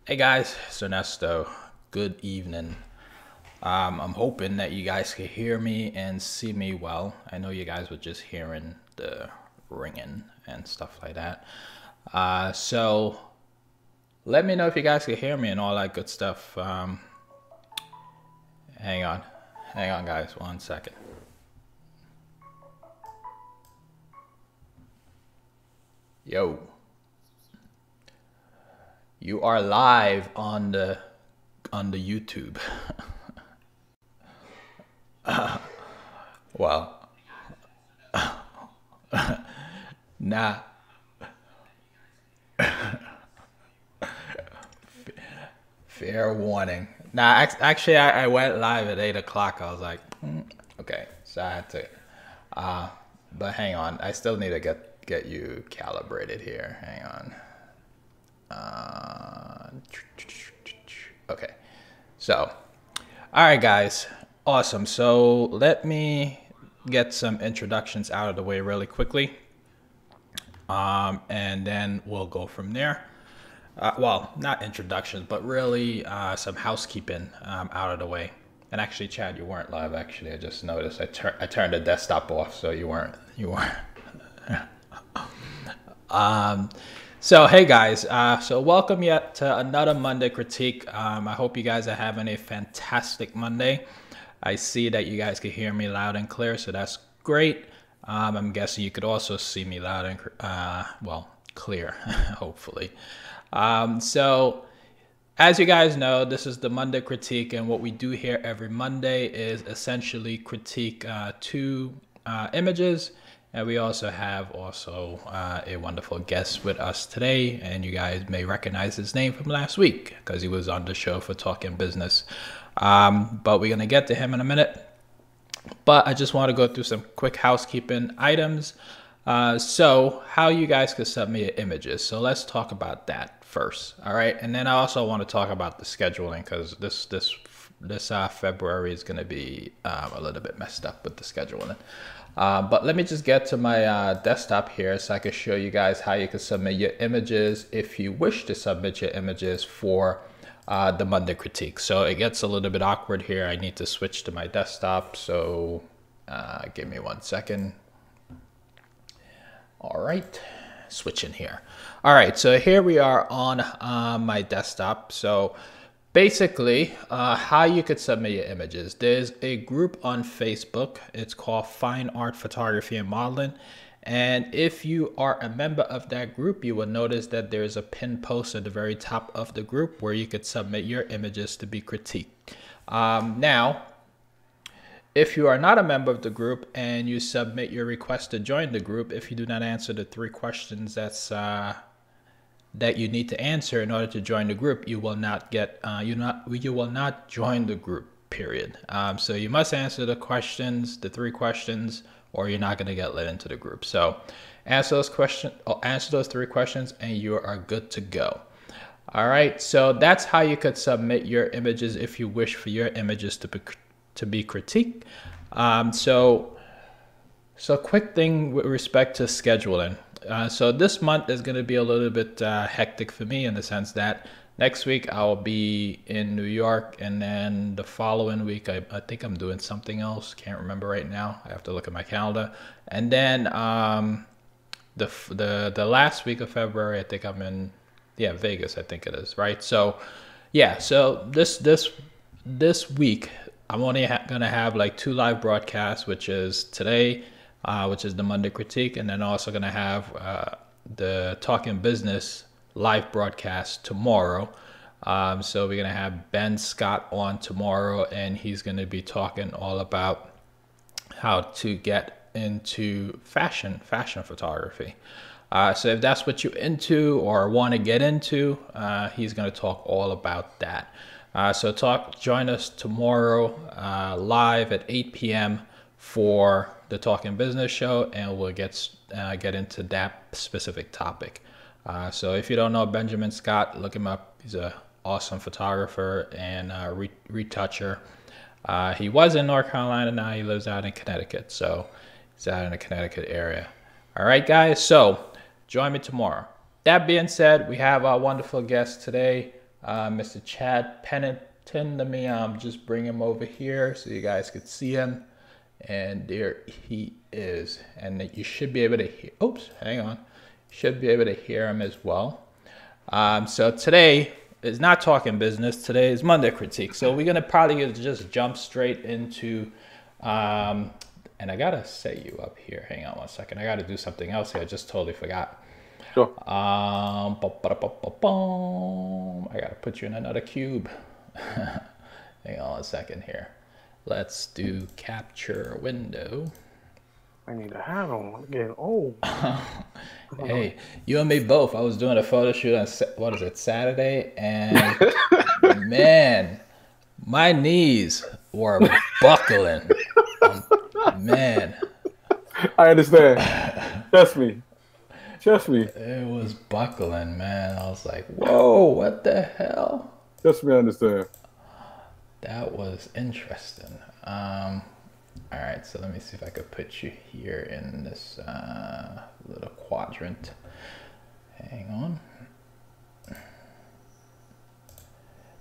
Hey guys, it's Ernesto. Good evening. I'm hoping that you guys can hear me and see me well. I know you guys were just hearing the ringing and stuff like that. So let me know if you guys can hear me and all that good stuff. Hang on, guys, 1 second. Yo. You are live on the YouTube. Well, nah. Fair warning. Nah, actually, I went live at 8 o'clock. I was like, okay, so I had to. But hang on, I still need to get you calibrated here. Hang on. Okay, so all right guys, awesome. So let me get some introductions out of the way really quickly, and then we'll go from there. Well, not introductions, but really some housekeeping out of the way. And actually, Chad, you weren't live. Actually, I just noticed I turned the desktop off, so you weren't. So hey guys, so welcome yet to another Monday critique. I hope you guys are having a fantastic Monday. I see that you guys can hear me loud and clear, so that's great. I'm guessing you could also see me loud and clear, hopefully. So as you guys know, this is the Monday critique, and what we do here every Monday is essentially critique two images. And we also have a wonderful guest with us today, and you guys may recognize his name from last week because he was on the show for Talking Business. But we're gonna get to him in a minute. But I just want to go through some quick housekeeping items. So how you guys can submit your images. So let's talk about that first. All right, and then I also want to talk about the scheduling because this February is gonna be a little bit messed up with the scheduling. But let me just get to my desktop here so I can show you guys how you can submit your images if you wish to submit your images for the Monday critique. So it gets a little bit awkward here. I need to switch to my desktop. So give me 1 second. All right, switching here. All right, so here we are on my desktop. So basically, how you could submit your images. There's a group on Facebook. It's called Fine Art Photography and Modeling. And if you are a member of that group, you will notice that there's a pinned post at the very top of the group where you could submit your images to be critiqued. Now, if you are not a member of the group and you submit your request to join the group, if you do not answer the 3 questions that you need to answer in order to join the group, you will not get you will not join the group, period. So you must answer the 3 questions, or you're not going to get let into the group. So answer those 3 questions and you are good to go. All right, so that's how you could submit your images if you wish for your images to be critiqued. So quick thing with respect to scheduling. So this month is going to be a little bit hectic for me in the sense that next week I'll be in New York, and then the following week I think I'm doing something else. Can't remember right now. I have to look at my calendar. And then the last week of February, I think I'm in Vegas. I think it is, right? So yeah. So this week I'm only gonna have like 2 live broadcasts, which is today, which is the Monday critique, and then also going to have the Talking Business live broadcast tomorrow. So we're going to have Ben Scott on tomorrow, and he's going to be talking all about how to get into fashion photography. So if that's what you're into or want to get into, he's going to talk all about that. So join us tomorrow live at 8 p.m. for the Talking Business show, and we'll get into that specific topic. So if you don't know Benjamin Scott, look him up. He's an awesome photographer and retoucher. He was in North Carolina, now he lives out in Connecticut. So he's out in the Connecticut area. All right, guys, so join me tomorrow. That being said, we have our wonderful guest today, Mr. Chad Pennington. Let me just bring him over here so you guys could see him. And there he is. And you should be able to hear, oops, hang on. Should be able to hear him as well. So today is not talking business. Today is Monday critique. So we're gonna probably just jump straight into, and I gotta set you up here. Hang on one second. I gotta do something else here. I just totally forgot. Sure. I gotta put you in another cube. Hang on a second here. Let's do capture window. I need a hat on. I'm getting old. Hey, you and me both. I was doing a photo shoot on, what is it, Saturday? And man, my knees were buckling. Man. I understand. Trust me. Trust me. It was buckling, man. I was like, whoa, what the hell? Trust me, I understand. That was interesting. All right, so let me see if I could put you here in this little quadrant. Hang on.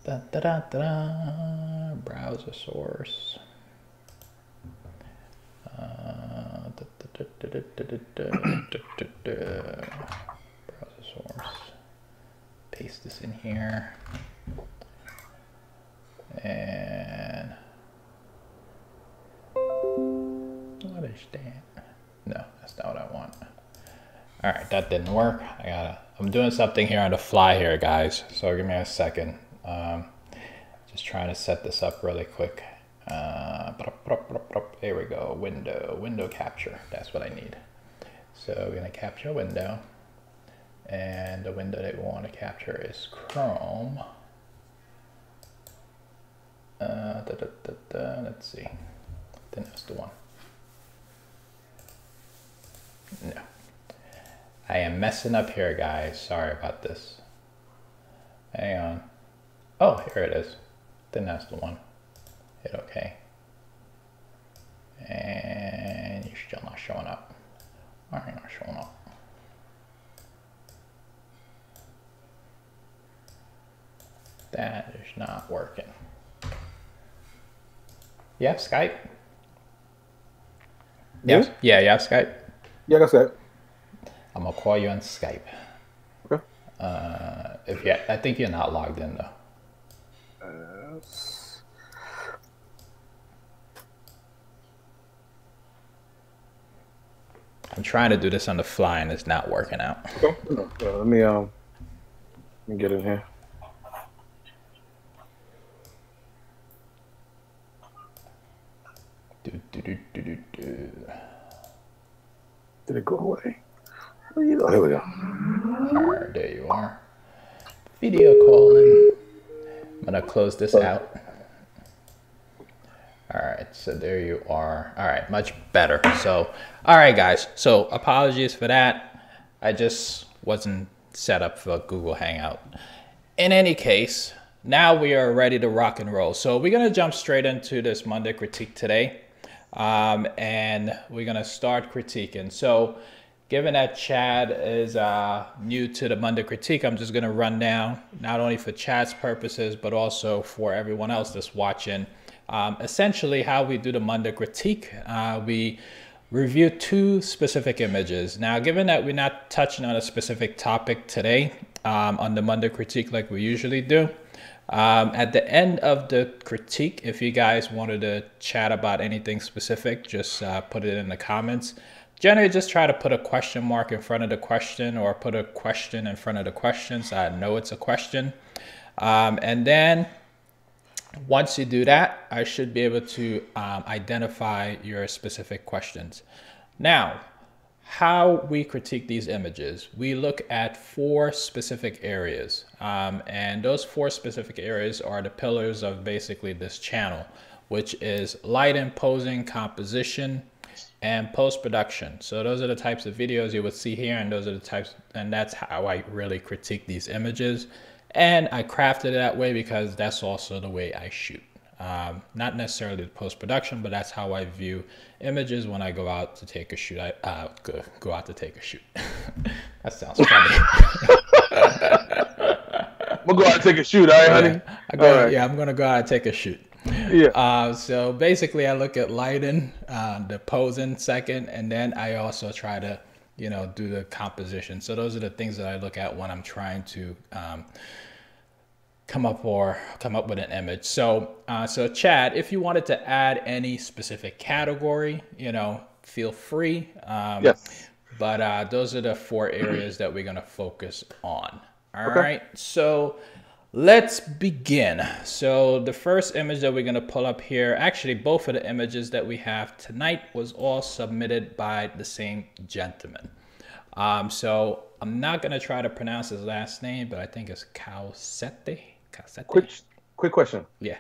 Da, da, da, da. Browser source. Browser source. Paste this in here. And what is that? No, that's not what I want. All right, that didn't work. I'm doing something here on the fly here, guys. So give me a second. Just trying to set this up really quick. There we go. Window capture. That's what I need. So we're gonna capture a window, and the window that we want to capture is Chrome. Let's see. Then that's the one. No. I am messing up here, guys. Sorry about this. Hang on. Oh, here it is. Then that's the one. Hit OK. And you're still not showing up. Why are you not showing up? That is not working. You have Skype? Yes. Yeah, you have Skype? Yeah, that's it. I'm gonna call you on Skype. Okay. I think you're not logged in though. I'm trying to do this on the fly and it's not working out. Okay. Let me get in here. Did it go away? Where you go? Here we go. Right, there you are. Video calling. I'm gonna close this out. All right, so there you are. All right, much better. So, all right, guys. So apologies for that. I just wasn't set up for Google Hangout. In any case, now we are ready to rock and roll. So we're gonna jump straight into this Monday critique today. And we're gonna start critiquing. So given that Chad is new to the Monday critique, I'm just gonna run down, not only for Chad's purposes, but also for everyone else that's watching, essentially how we do the Monday critique. We review two specific images. Now, given that we're not touching on a specific topic today on the Monday critique like we usually do, at the end of the critique, if you guys wanted to chat about anything specific, just put it in the comments. Generally, just try to put a question mark in front of the question or put a question in front of the question so I know it's a question. And then once you do that, I should be able to identify your specific questions. Now, how we critique these images, we look at 4 specific areas. And those 4 specific areas are the pillars of basically this channel, which is lighting, posing, composition, and post-production. So those are the types of videos you would see here, and those are the types, and that's how I really critique these images. And I crafted it that way because that's also the way I shoot. Not necessarily the post-production, but that's how I view images when I go out to take a shoot. I go out to take a shoot. That sounds funny. gonna go out and take a shoot, all right, honey? All right. Yeah, I'm gonna go out and take a shoot. Yeah. So basically, I look at lighting, the posing second, and then I also try to, do the composition. So those are the things that I look at when I'm trying to come up with an image. So, so Chad, if you wanted to add any specific category, feel free. Yes. But those are the 4 areas that we're gonna focus on. All right. So let's begin. So the first image that we're going to pull up here, actually both of the images that we have tonight was all submitted by the same gentleman. So I'm not going to try to pronounce his last name, but I think it's Calcete. Quick question. Yeah.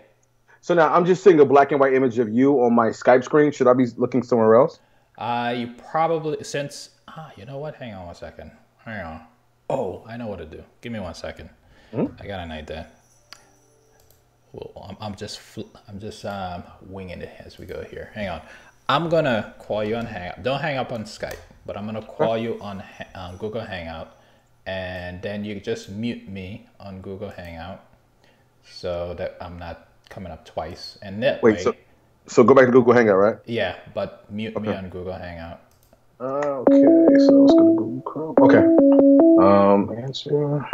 So now I'm just seeing a black and white image of you on my Skype screen. Should I be looking somewhere else? You probably, you know what? Hang on one second. Hang on. Oh, I know what to do. Give me 1 second. I got an idea. Well, I'm just winging it as we go here. Hang on. I'm gonna call you on Hangout. Don't hang up on Skype, but I'm gonna call you on Google Hangout, and then you just mute me on Google Hangout, so that I'm not coming up twice. And that Wait, way, so go back to Google Hangout, right? yeah, but mute me on Google Hangout. Okay, so let's go to Google Chrome. Okay. Answer.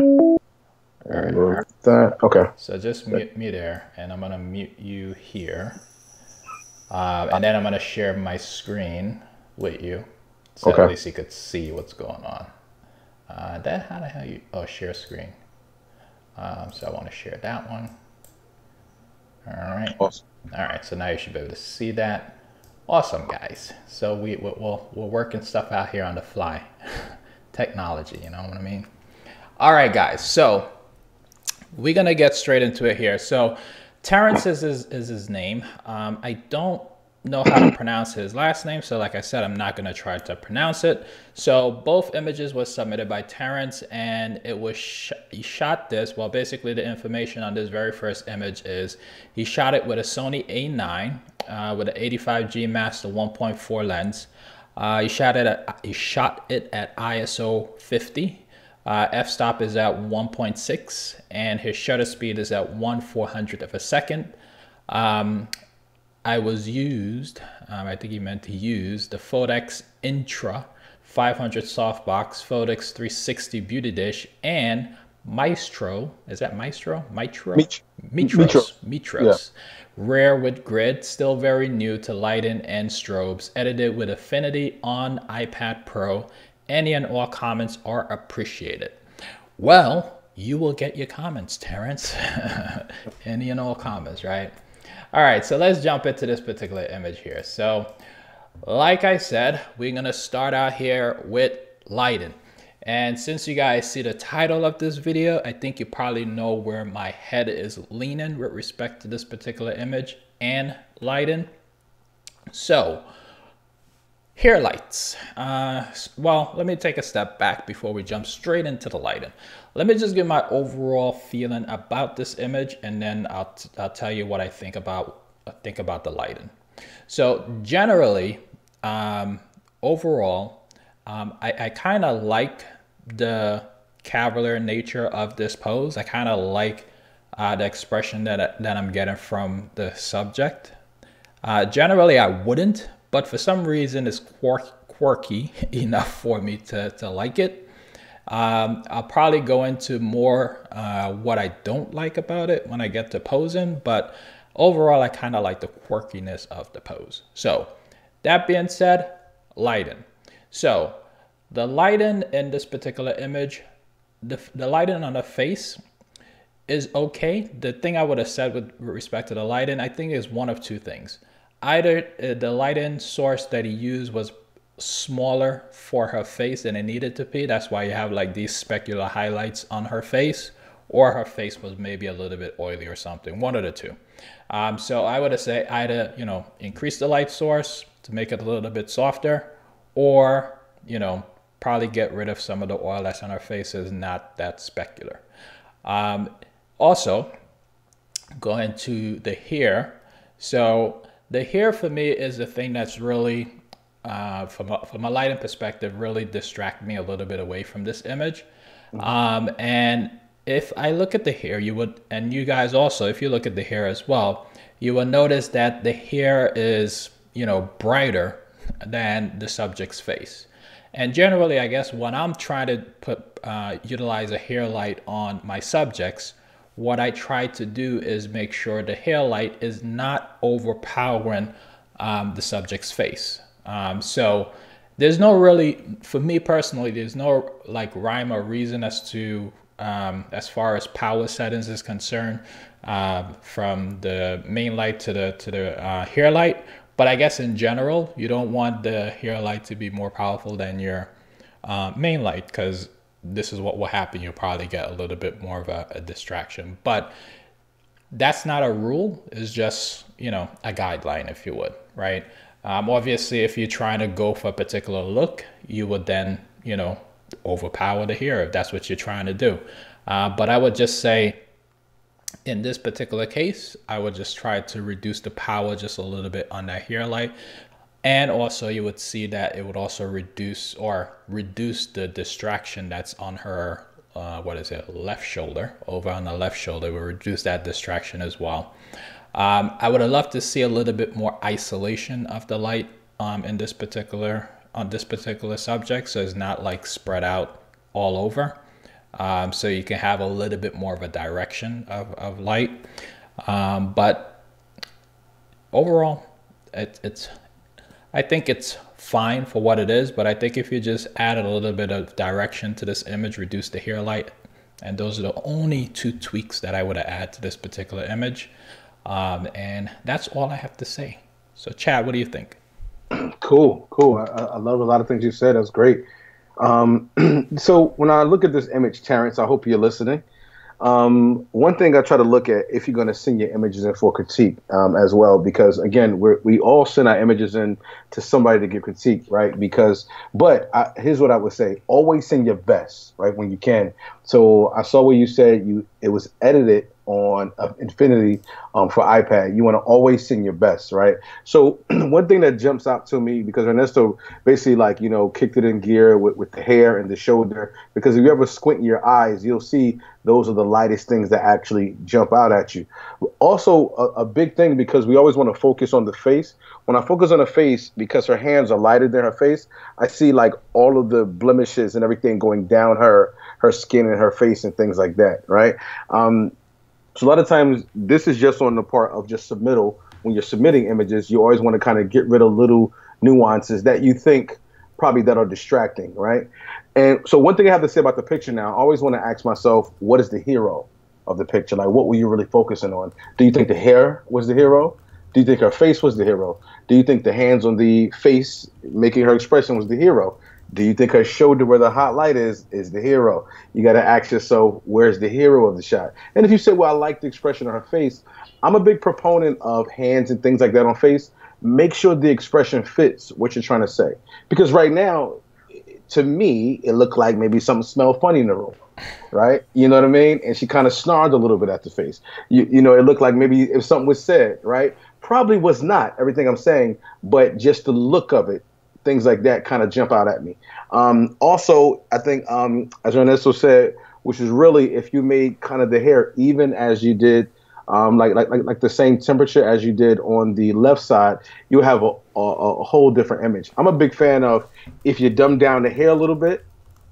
All right. That. Okay. So just mute me there, and I'm gonna mute you here, and then I'm gonna share my screen with you, so at least you could see what's going on. How the hell you? Oh, share screen. So I want to share that one. All right. Awesome. All right. So now you should be able to see that. Awesome, guys. So we're working stuff out here on the fly. Technology, you know what I mean? All right, guys. So we're gonna get straight into it here. So Terrence is his name. I don't know how to pronounce his last name, so like I said, I'm not gonna try to pronounce it. So both images was submitted by Terrence, and it was he shot this. Well, basically the information on this very first image is he shot it with a Sony A9 with an 85G Master 1.4 lens. He shot it at ISO 50. F-stop is at 1.6, and his shutter speed is at 1/400th of a second. I think he meant to use the Fodex Intra 500 softbox, Fodex 360 beauty dish, and Maestro. Is that Maestro? Mitros. Yeah. Rare with grid, still very new to lighting and strobes. Edited with Affinity on iPad Pro. Any and all comments are appreciated. Well, you will get your comments, Terrence. Any and all comments, right? All right, so let's jump into this particular image here. So, like I said, we're gonna start out here with lighting. And since you guys see the title of this video, I think you probably know where my head is leaning with respect to this particular image and lighting. So, hair lights. Well, let me take a step back before we jump straight into the lighting. Let me just give my overall feeling about this image, and then I'll tell you what I think about the lighting. So generally, overall, I kind of like the cavalier nature of this pose. I kind of like the expression that I'm getting from the subject. Generally, I wouldn't, but for some reason, it's quirky enough for me to like it. I'll probably go into more what I don't like about it when I get to posing, but overall, I kind of like the quirkiness of the pose. So that being said, lighting. So the lighting in this particular image, the lighting on the face is okay. The thing I would have said with respect to the lighting, I think is one of two things. Either the lighting source that he used was smaller for her face than it needed to be. That's why you have like these specular highlights on her face, or her face was maybe a little bit oily or something, one of the two. So I would say either, increase the light source to make it a little bit softer, or, probably get rid of some of the oil that's on her face is not that specular. Also, going to the hair. So the hair for me is the thing that's really, from a lighting perspective, really distract me a little bit away from this image. And if I look at the hair, you would, and you guys also, if you look at the hair as well, you will notice that the hair is, you know, brighter than the subject's face. And generally, I guess when I'm trying to utilize a hair light on my subjects, what I try to do is make sure the hair light is not overpowering the subject's face. So there's no really, for me personally, there's no like rhyme or reason as far as power settings is concerned, from the main light to the hair light. But I guess in general, you don't want the hair light to be more powerful than your main light, because this is what will happen. You'll probably get a little bit more of a distraction. But that's not a rule. It's just, you know, a guideline, if you would, right? Obviously, if you're trying to go for a particular look, you would then, you know, overpower the hair if that's what you're trying to do. But I would just say, in this particular case, I would just try to reduce the power just a little bit on that hair light. And also you would see that it would also reduce the distraction that's on her, left shoulder, over on the left shoulder. It will reduce that distraction as well. I would have loved to see a little bit more isolation of the light on this particular subject, so it's not like spread out all over. So you can have a little bit more of a direction of light. But overall, I think it's fine for what it is, but I think if you just added a little bit of direction to this image, reduce the hair light, and those are the only two tweaks that I would add to this particular image. And that's all I have to say. So Chad, what do you think? Cool. I love a lot of things you said. That's great. So when I look at this image, Terrence, I hope you're listening. One thing I try to look at, if you're going to send your images in for critique, as well, because again, we all send our images in to somebody to give critique, right? Here's what I would say: always send your best, right, when you can. So I saw where you said it was edited on Infinity for iPad. You want to always send your best, right? So one thing that jumps out to me, because Ernesto basically, like, you know, kicked it in gear with the hair and the shoulder, because if you ever squint your eyes, you'll see those are the lightest things that actually jump out at you. Also, a big thing, because we always want to focus on the face. When I focus on the face, because her hands are lighter than her face, I see like all of the blemishes and everything going down her skin and her face and things like that, right? So a lot of times this is just on the part of just submittal. When you're submitting images, you always want to kind of get rid of little nuances that you think probably that are distracting, right? And so one thing I have to say about the picture now, I always want to ask myself, what is the hero of the picture? Like, what were you really focusing on? Do you think the hair was the hero? Do you think her face was the hero? Do you think the hands on the face making her expression was the hero? Do you think her shoulder where the hot light is the hero? You got to ask yourself, where's the hero of the shot? And if you say, well, I like the expression of her face, I'm a big proponent of hands and things like that on face. Make sure the expression fits what you're trying to say. Because right now, to me, it looked like maybe something smelled funny in the room, right? You know what I mean? And she kind of snarled a little bit at the face. You know, it looked like maybe if something was said, right? Probably was not everything I'm saying, but just the look of it, things like that kind of jump out at me. Also, I think, as Ernesto said, which is really if you made kind of the hair even as you did, like the same temperature as you did on the left side, you have a whole different image. I'm a big fan of if you dumb down the hair a little bit,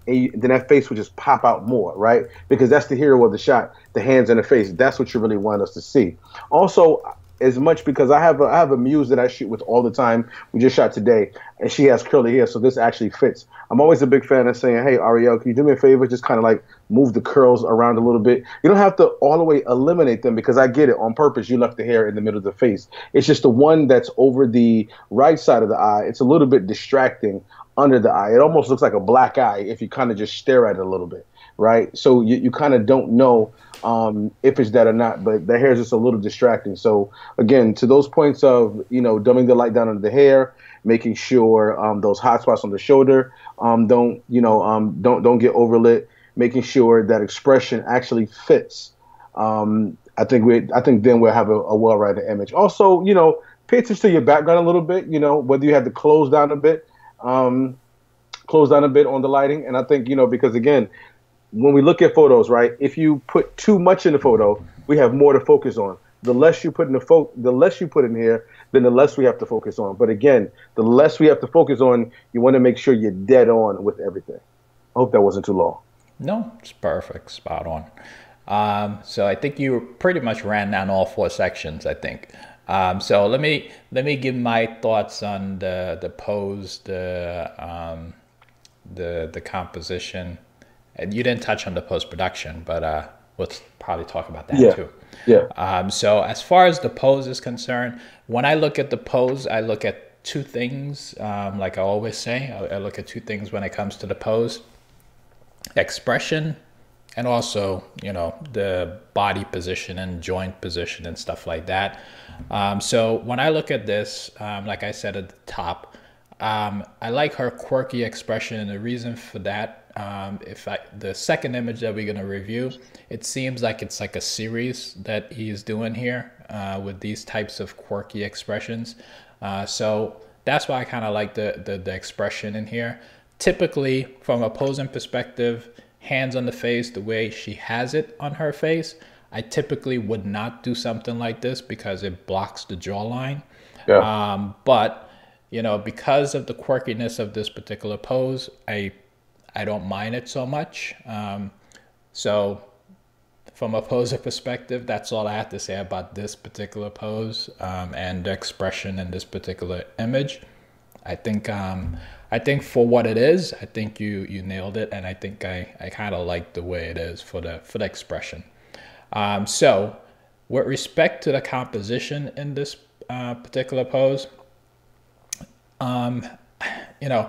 and then that face would just pop out more, right? Because that's the hero of the shot, the hands and the face. That's what you really want us to see. Also, as much because I have a muse that I shoot with all the time. We just shot today, and she has curly hair, so this actually fits. I'm always a big fan of saying, hey, Ariel, can you do me a favor? Just kind of like move the curls around a little bit. You don't have to all the way eliminate them, because I get it. On purpose, you left the hair in the middle of the face. It's just the one that's over the right side of the eye. It's a little bit distracting under the eye. It almost looks like a black eye if you kind of just stare at it a little bit, right? So you kind of don't know if it's that or not, but the hair is just a little distracting. So again, to those points of, you know, dumbing the light down under the hair, making sure those hot spots on the shoulder don't get overlit, making sure that expression actually fits. I think then we'll have a well-rounded image. Also, you know, pay attention to your background a little bit, you know, whether you have to close down a bit on the lighting. And I think, you know, because again, when we look at photos, right? If you put too much in the photo, we have more to focus on. The less you put in the less you put in here, then the less we have to focus on. But again, the less we have to focus on, you want to make sure you're dead on with everything. I hope that wasn't too long. No, it's perfect, spot on. So I think you pretty much ran down all 4 sections, I think. So let me give my thoughts on the pose, the composition, and you didn't touch on the post production, but let's probably talk about that too. Yeah. So as far as the pose is concerned, when I look at the pose, I look at 2 things. Like I always say, I look at 2 things when it comes to the pose: expression, and also, you know, the body position and joint position and stuff like that. So when I look at this, like I said at the top, I like her quirky expression, and the reason for that, the second image that we're gonna review, it seems like it's like a series that he's doing here with these types of quirky expressions. So that's why I kind of like the expression in here. Typically, from a posing perspective, hands on the face, the way she has it on her face, I typically would not do something like this because it blocks the jawline. Yeah. But you know, because of the quirkiness of this particular pose, I don't mind it so much. So from a poser perspective, that's all I have to say about this particular pose and the expression in this particular image. I think for what it is, I think you nailed it, and I think I kind of like the way it is for the expression. So with respect to the composition in this particular pose, you know,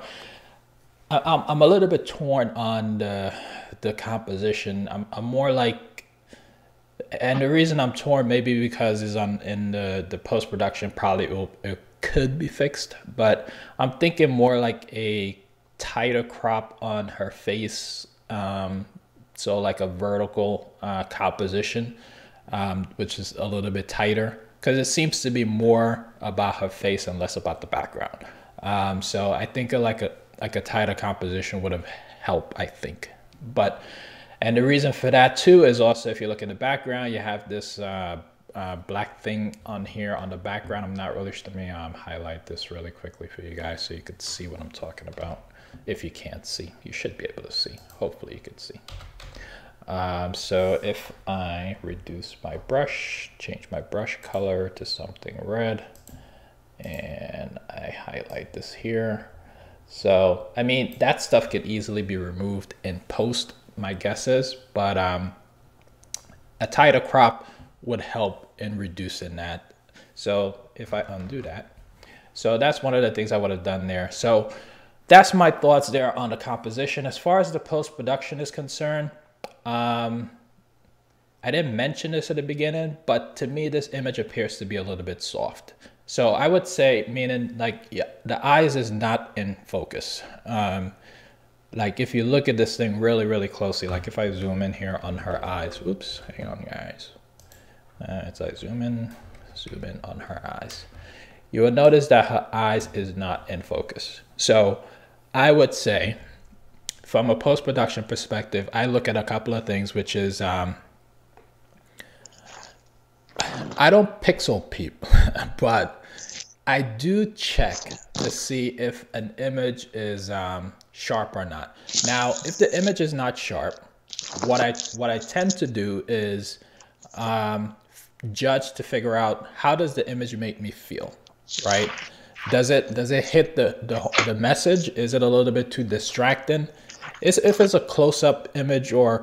I'm a little bit torn on the composition. I'm more like, and the reason I'm torn maybe because is in the post production probably it could be fixed, but I'm thinking more like a tighter crop on her face, so like a vertical composition, which is a little bit tighter because it seems to be more about her face and less about the background. So I think like a tighter composition would have helped, I think. And the reason for that too is also, if you look in the background, you have this black thing on here on the background. I'm not really sure. Let me highlight this really quickly for you guys so you could see what I'm talking about. If you can't see, you should be able to see. Hopefully you could see. So if I reduce my brush, change my brush color to something red, and I highlight this here. So, I mean, that stuff could easily be removed in post, my guess is, but a tighter crop would help in reducing that. So if I undo that, so that's one of the things I would have done there. So that's my thoughts there on the composition. As far as the post-production is concerned, I didn't mention this at the beginning, but to me, this image appears to be a little bit soft. So I would say, meaning like, yeah, the eyes is not in focus. Like if you look at this thing really, really closely, like if I zoom in here on her eyes, oops, hang on guys. As I zoom in on her eyes, you will notice that her eyes is not in focus. So I would say from a post-production perspective, I look at a couple of things, which is, I don't pixel peep, but I do check to see if an image is sharp or not. Now, if the image is not sharp, what I tend to do is judge to figure out, how does the image make me feel, right? Does it hit the message? Is it a little bit too distracting? If it's a close-up image or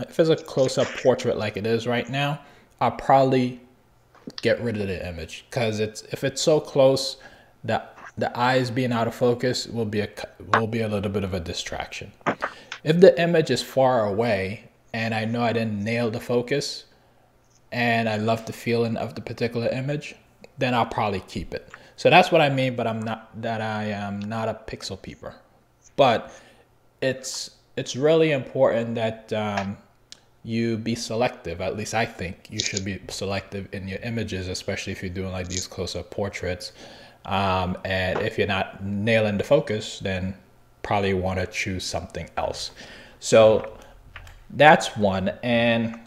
if it's a close-up portrait like it is right now, I'll probably get rid of the image, because if it's so close, the eyes being out of focus will be a little bit of a distraction. If the image is far away and I know I didn't nail the focus and I love the feeling of the particular image, then I'll probably keep it. So that's what I mean, but I am not a pixel peeper. But it's really important that you be selective. At least I think you should be selective in your images, especially if you're doing like these close-up portraits. And if you're not nailing the focus, then probably want to choose something else. So that's one. And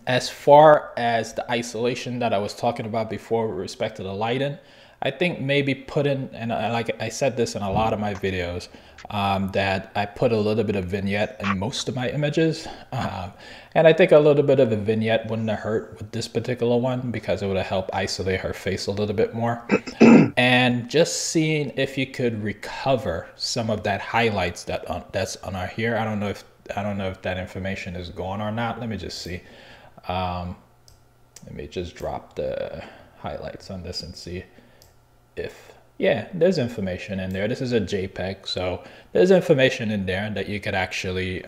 as far as the isolation that I was talking about before with respect to the lighting, I think maybe put in, and like I said this in a lot of my videos, that I put a little bit of vignette in most of my images. And I think a little bit of a vignette wouldn't have hurt with this particular one, because it would have helped isolate her face a little bit more. And just seeing if you could recover some of that highlights that's on our here. I don't know if that information is gone or not. Let me just see. Let me just drop the highlights on this and see if, yeah, there's information in there. This is a JPEG, so there's information in there that you could actually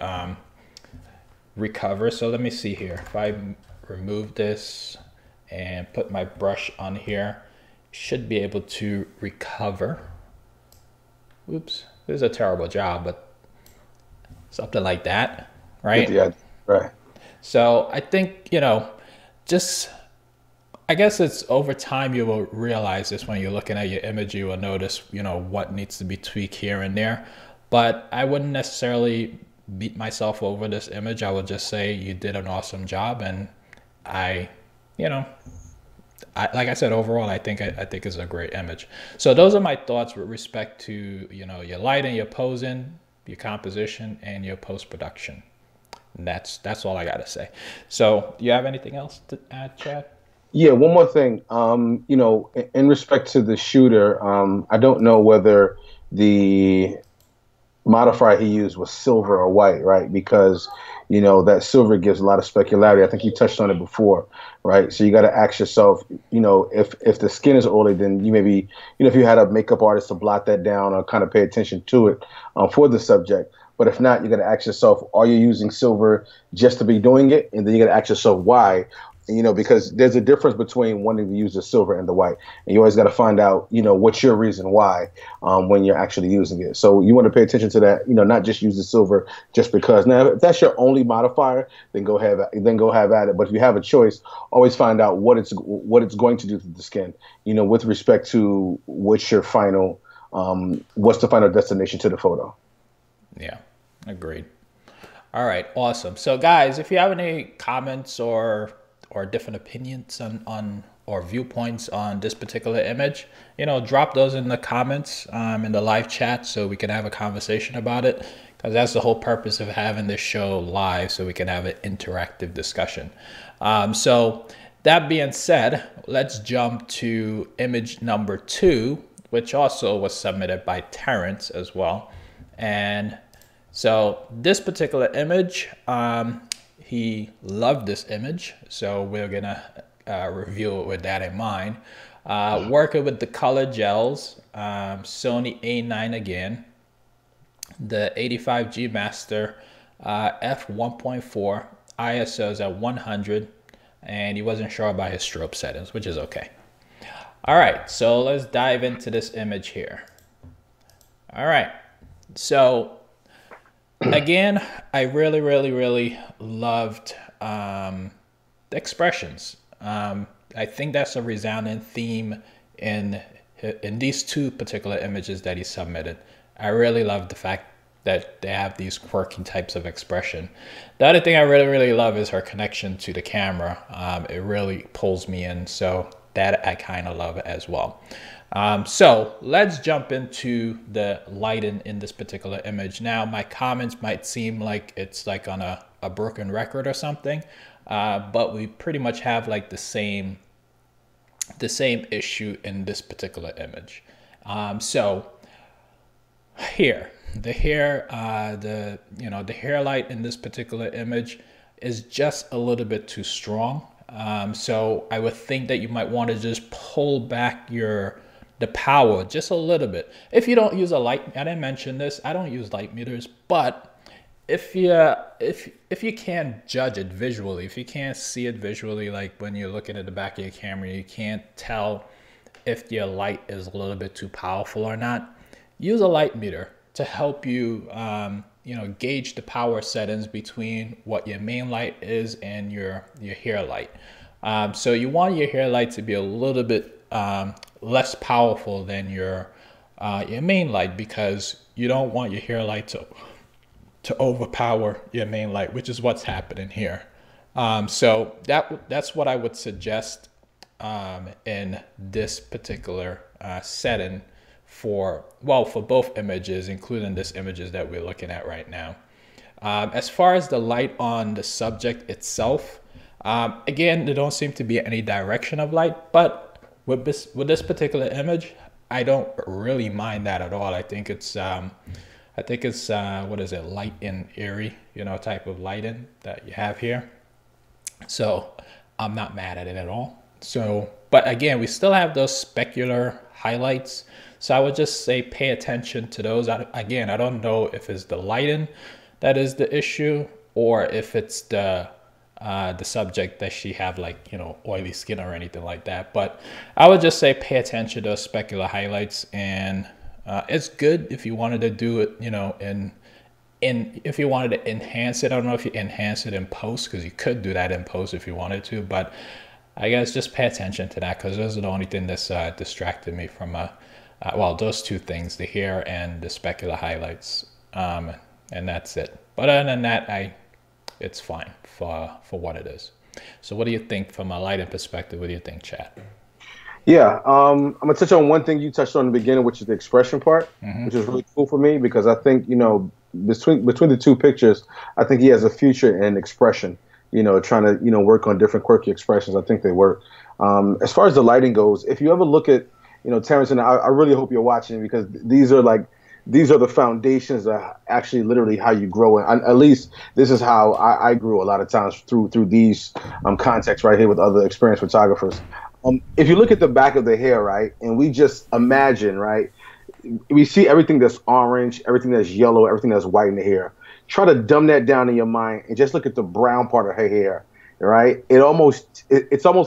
recover. So let me see here. If I remove this and put my brush on here, should be able to recover. Oops, this is a terrible job, but something like that, right? Yeah, right. So I think, you know, just, I guess it's over time you will realize this. When you're looking at your image, you will notice, you know, what needs to be tweaked here and there. But I wouldn't necessarily beat myself over this image. I would just say you did an awesome job, and you know, like I said, overall, I think it's a great image. So those are my thoughts with respect to, you know, your lighting, your posing, your composition, and your post-production. And that's all I gotta say. So do you have anything else to add, Chad? Yeah, one more thing. You know, in respect to the shooter, I don't know whether the modifier he used was silver or white, right? Because, you know, that silver gives a lot of specularity. I think you touched on it before, right? So you got to ask yourself, you know, if the skin is oily, then you maybe, you know, if you had a makeup artist to blot that down or kind of pay attention to it for the subject. But if not, you got to ask yourself, are you using silver just to be doing it? And then you got to ask yourself why. You know, because there's a difference between wanting to use the silver and the white, and you always got to find out, you know, what's your reason why when you're actually using it. So you want to pay attention to that, you know, not just use the silver just because. Now, if that's your only modifier, then go have at it. But if you have a choice, always find out what it's going to do to the skin. You know, with respect to what's the final destination to the photo. Yeah, agreed. All right, awesome. So guys, if you have any comments or different opinions on or viewpoints on this particular image, you know, drop those in the comments in the live chat so we can have a conversation about it, because that's the whole purpose of having this show live, so we can have an interactive discussion. So that being said, let's jump to image number 2, which also was submitted by Terrence as well. And so this particular image, he loved this image, so we're gonna review it with that in mind. Working with the color gels, Sony A9 again, the 85G Master, f1.4, ISO is at 100, and he wasn't sure about his strobe settings, which is okay. All right, so let's dive into this image here. All right, so again, I really loved the expressions. I think that's a resounding theme in these two particular images that he submitted. I really love the fact that they have these quirky types of expression. The other thing I really love is her connection to the camera. It really pulls me in, so that I kind of love as well. So let's jump into the lighting in this particular image. Now, my comments might seem like it's like on a broken record or something, but we pretty much have like the same issue in this particular image. So here, the hair, the hair light in this particular image is just a little bit too strong. So I would think that you might want to just pull back the power just a little bit. If you don't use a light, I didn't mention this, I don't use light meters, but if you can't judge it visually, if you can't see it visually, like when you're looking at the back of your camera, you can't tell if your light is a little bit too powerful or not, use a light meter to help you, you know, gauge the power settings between what your main light is and your hair light. So you want your hair light to be a little bit less powerful than your main light, because you don't want your hair light to overpower your main light, which is what's happening here. So that's what I would suggest in this particular setting for both images, including this images that we're looking at right now. As far as the light on the subject itself, again, there don't seem to be any direction of light, but with this particular image, I don't really mind that at all. I think it's what is it, light and airy, you know, type of lighting that you have here. So I'm not mad at it at all. So, but again, we still have those specular highlights. So I would just say pay attention to those. Again, I don't know if it's the lighting that is the issue, or if it's the subject that she have, like, you know, oily skin or anything like that. But I would just say pay attention to those specular highlights, and it's good if you wanted to do it, you know, if you wanted to enhance it. I don't know if you enhance it in post, because you could do that in post if you wanted to, but I guess just pay attention to that, because those are the only thing that's distracted me from well, those two things, the hair and the specular highlights, and that's it. But other than that, it's fine for what it is. So what do you think from a lighting perspective? What do you think, Chad? Yeah, I'm gonna touch on one thing you touched on in the beginning, which is the expression part, which is really cool for me, because I think, you know, between the two pictures, I think he has a future in expression. You know, trying to, you know, work on different quirky expressions. I think they work. As far as the lighting goes, if you ever look at, you know, Terrence, and I really hope you're watching, because these are the foundations of actually literally how you grow. And at least this is how I grew a lot of times, through these contexts right here with other experienced photographers. If you look at the back of the hair, right, and we just imagine, right, we see everything that's orange, everything that's yellow, everything that's white in the hair. Try to dumb that down in your mind and just look at the brown part of her hair, right? It's almost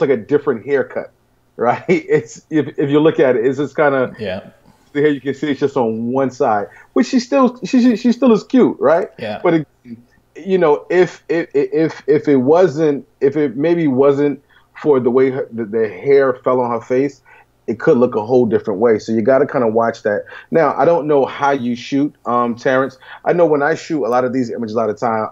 like a different haircut, right? It's if you look at it, it's just kind of, Yeah. the hair you can see it's just on one side, which she still is cute, right? Yeah. But you know, if it maybe wasn't for the way the hair fell on her face, it could look a whole different way. So you got to kind of watch that. Now, I don't know how you shoot, Terrence. I know when I shoot a lot of these images, a lot of time,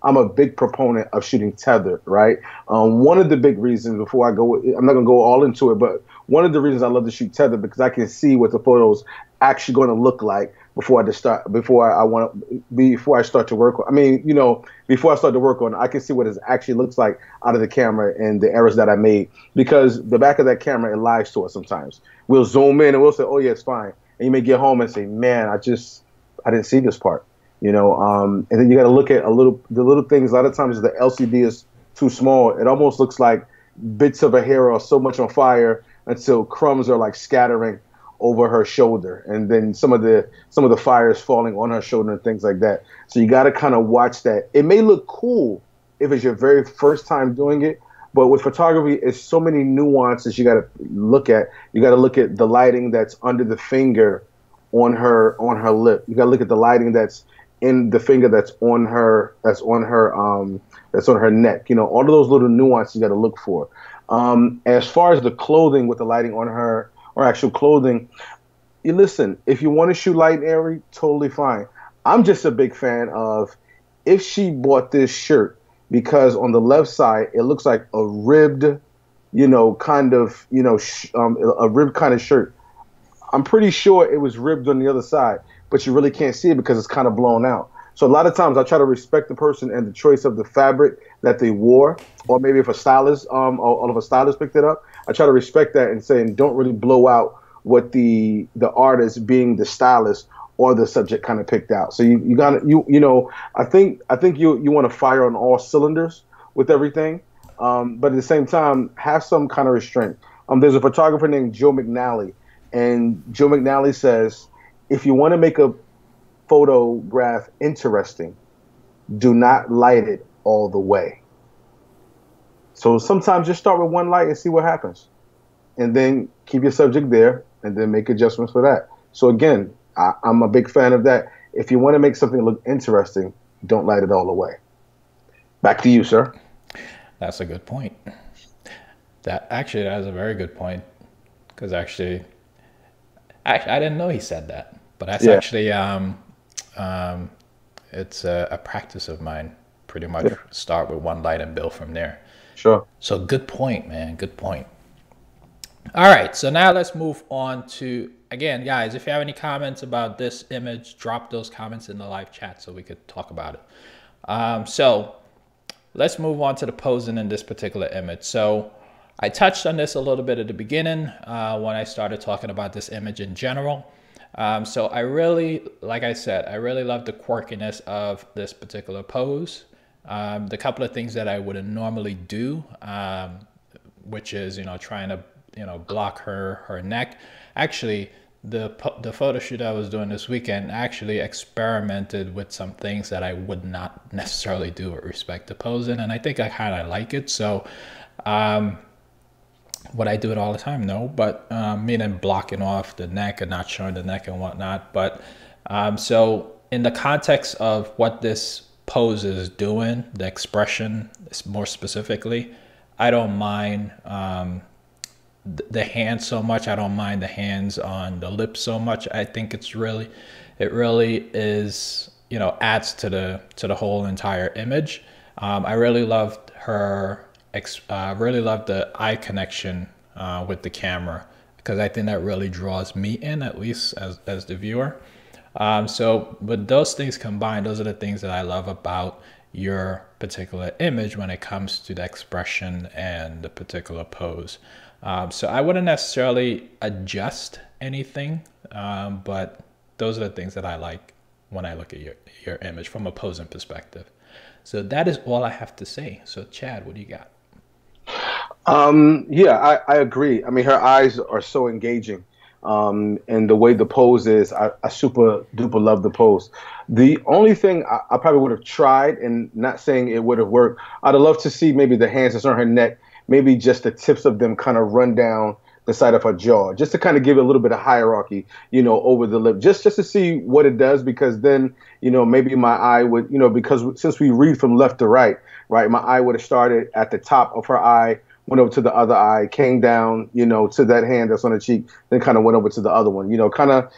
I'm a big proponent of shooting tethered, right? One of the big reasons, before I go, I'm not gonna go all into it, but one of the reasons I love to shoot tethered, because I can see what the photo's actually going to look like before I start to work on. I mean, you know, before I start to work on it, I can see what it actually looks like out of the camera and the errors that I made, because the back of that camera, it lies to us sometimes. We'll zoom in and we'll say, oh yeah, it's fine. And you may get home and say, man, I didn't see this part, you know. And then you got to look at the little things. A lot of times the LCD is too small. It almost looks like bits of her hair are so much on fire until crumbs are like scattering over her shoulder, and then some of the fire is falling on her shoulder and things like that. So you got to kind of watch that. It may look cool if it's your very first time doing it, but with photography, it's so many nuances you got to look at. You got to look at the lighting that's under the finger on her lip. You got to look at the lighting that's in the finger that's on her neck. You know, all of those little nuances you got to look for. As far as the clothing with the lighting on her, or actual clothing, you listen, if you want to shoot light and airy, totally fine. I'm just a big fan of, if she bought this shirt, because on the left side, it looks like a ribbed, you know, kind of, you know, a ribbed kind of shirt. I'm pretty sure it was ribbed on the other side, but you really can't see it because it's kind of blown out. So a lot of times I try to respect the person and the choice of the fabric that they wore, or maybe if a stylist, or if a stylist picked it up, I try to respect that and say, and don't really blow out what the artist, being the stylist or the subject, kind of picked out. So you got you know, I think you want to fire on all cylinders with everything, but at the same time have some kind of restraint. There's a photographer named Joe McNally, and Joe McNally says, if you want to make a photograph interesting, do not light it all the way. So sometimes just start with one light and see what happens, and then keep your subject there, and then make adjustments for that. So again, I'm a big fan of that. If you want to make something look interesting, don't light it all the way. Back to you, sir. That's a good point. That is a very good point, because actually, I didn't know he said that, but that's actually It's a practice of mine. Pretty much Yeah, start with one light and build from there. sure. So good point, man. Good point. All right, so now let's move on to, again, guys, if you have any comments about this image, drop those comments in the live chat so we could talk about it. So let's move on to the posing in this particular image. So I touched on this a little bit at the beginning when I started talking about this image in general. So I really, like I said, I really love the quirkiness of this particular pose. The couple of things that I wouldn't normally do, which is, trying to, block her neck. Actually, the photo shoot I was doing this weekend actually experimented with some things that I would not necessarily do with respect to posing, and I think I kind of like it. So would I do it all the time? No, but meaning blocking off the neck and not showing the neck and whatnot. But so in the context of what this pose is doing, the expression more specifically, I don't mind the hands so much. I don't mind the hands on the lips so much. I think it really is, adds to the whole entire image. I really loved her, really loved the eye connection with the camera, because I think that really draws me in, at least as the viewer. So with those things combined, those are the things that I love about your particular image when it comes to the expression and the particular pose. So I wouldn't necessarily adjust anything, but those are the things that I like when I look at your image from a posing perspective. So that is all I have to say. So Chad, what do you got? Yeah, I agree. I mean, her eyes are so engaging. And the way the pose is, I super duper love the pose. The only thing I probably would have tried, and not saying it would have worked, I'd have loved to see maybe the hands that's on her neck, maybe just the tips of them kind of run down the side of her jaw, just to kind of give it a little bit of hierarchy, over the lip, just to see what it does, because then, maybe my eye would, because since we read from left to right, my eye would have started at the top of her eye, went over to the other eye, came down, to that hand that's on the cheek, then kind of went over to the other one, kind of,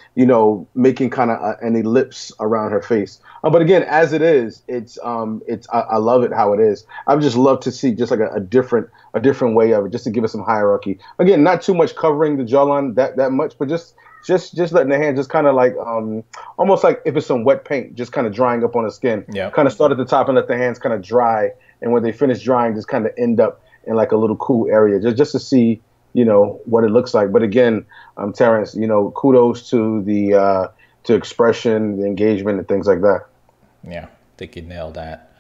making kind of an ellipse around her face. But again, as it is, I love it how it is. I would just love to see just like a different way of it, just to give it some hierarchy. Again, not too much covering the jawline that much, but just letting the hand just kind of like almost like if it's some wet paint, just kind of drying up on the skin. Yeah. Kind of start at the top and let the hands kind of dry, and when they finish drying, just kind of end up in like a little cool area, just to see, what it looks like. But again, Terrence, kudos to the to expression, the engagement, and things like that. Yeah, I think you nailed that.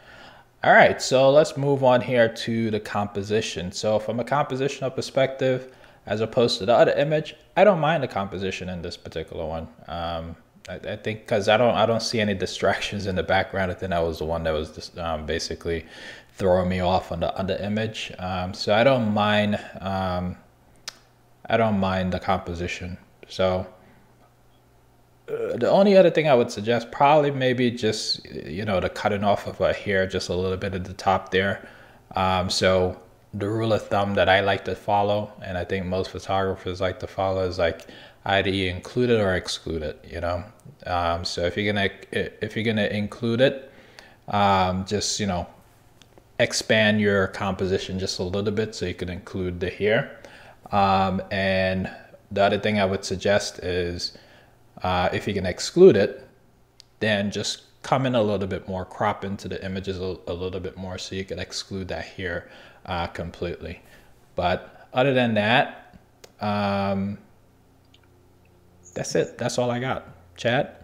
All right, so let's move on here to the composition. So from a compositional perspective, as opposed to the other image, I don't mind the composition in this particular one. I think because I don't see any distractions in the background. I think that was the one that was just, basically throwing me off on the image. So I don't mind the composition. So the only other thing I would suggest, probably maybe just, the cutting off of a hair just a little bit at the top there. So the rule of thumb that I like to follow, and I think most photographers like to follow, is like either you include it or exclude it, So if you're gonna include it, just, expand your composition just a little bit so you can include the hair. And the other thing I would suggest is, if you can exclude it, then just come in a little bit more, crop into the images a little bit more so you can exclude that hair completely. But other than that, that's it. That's all I got. Chad?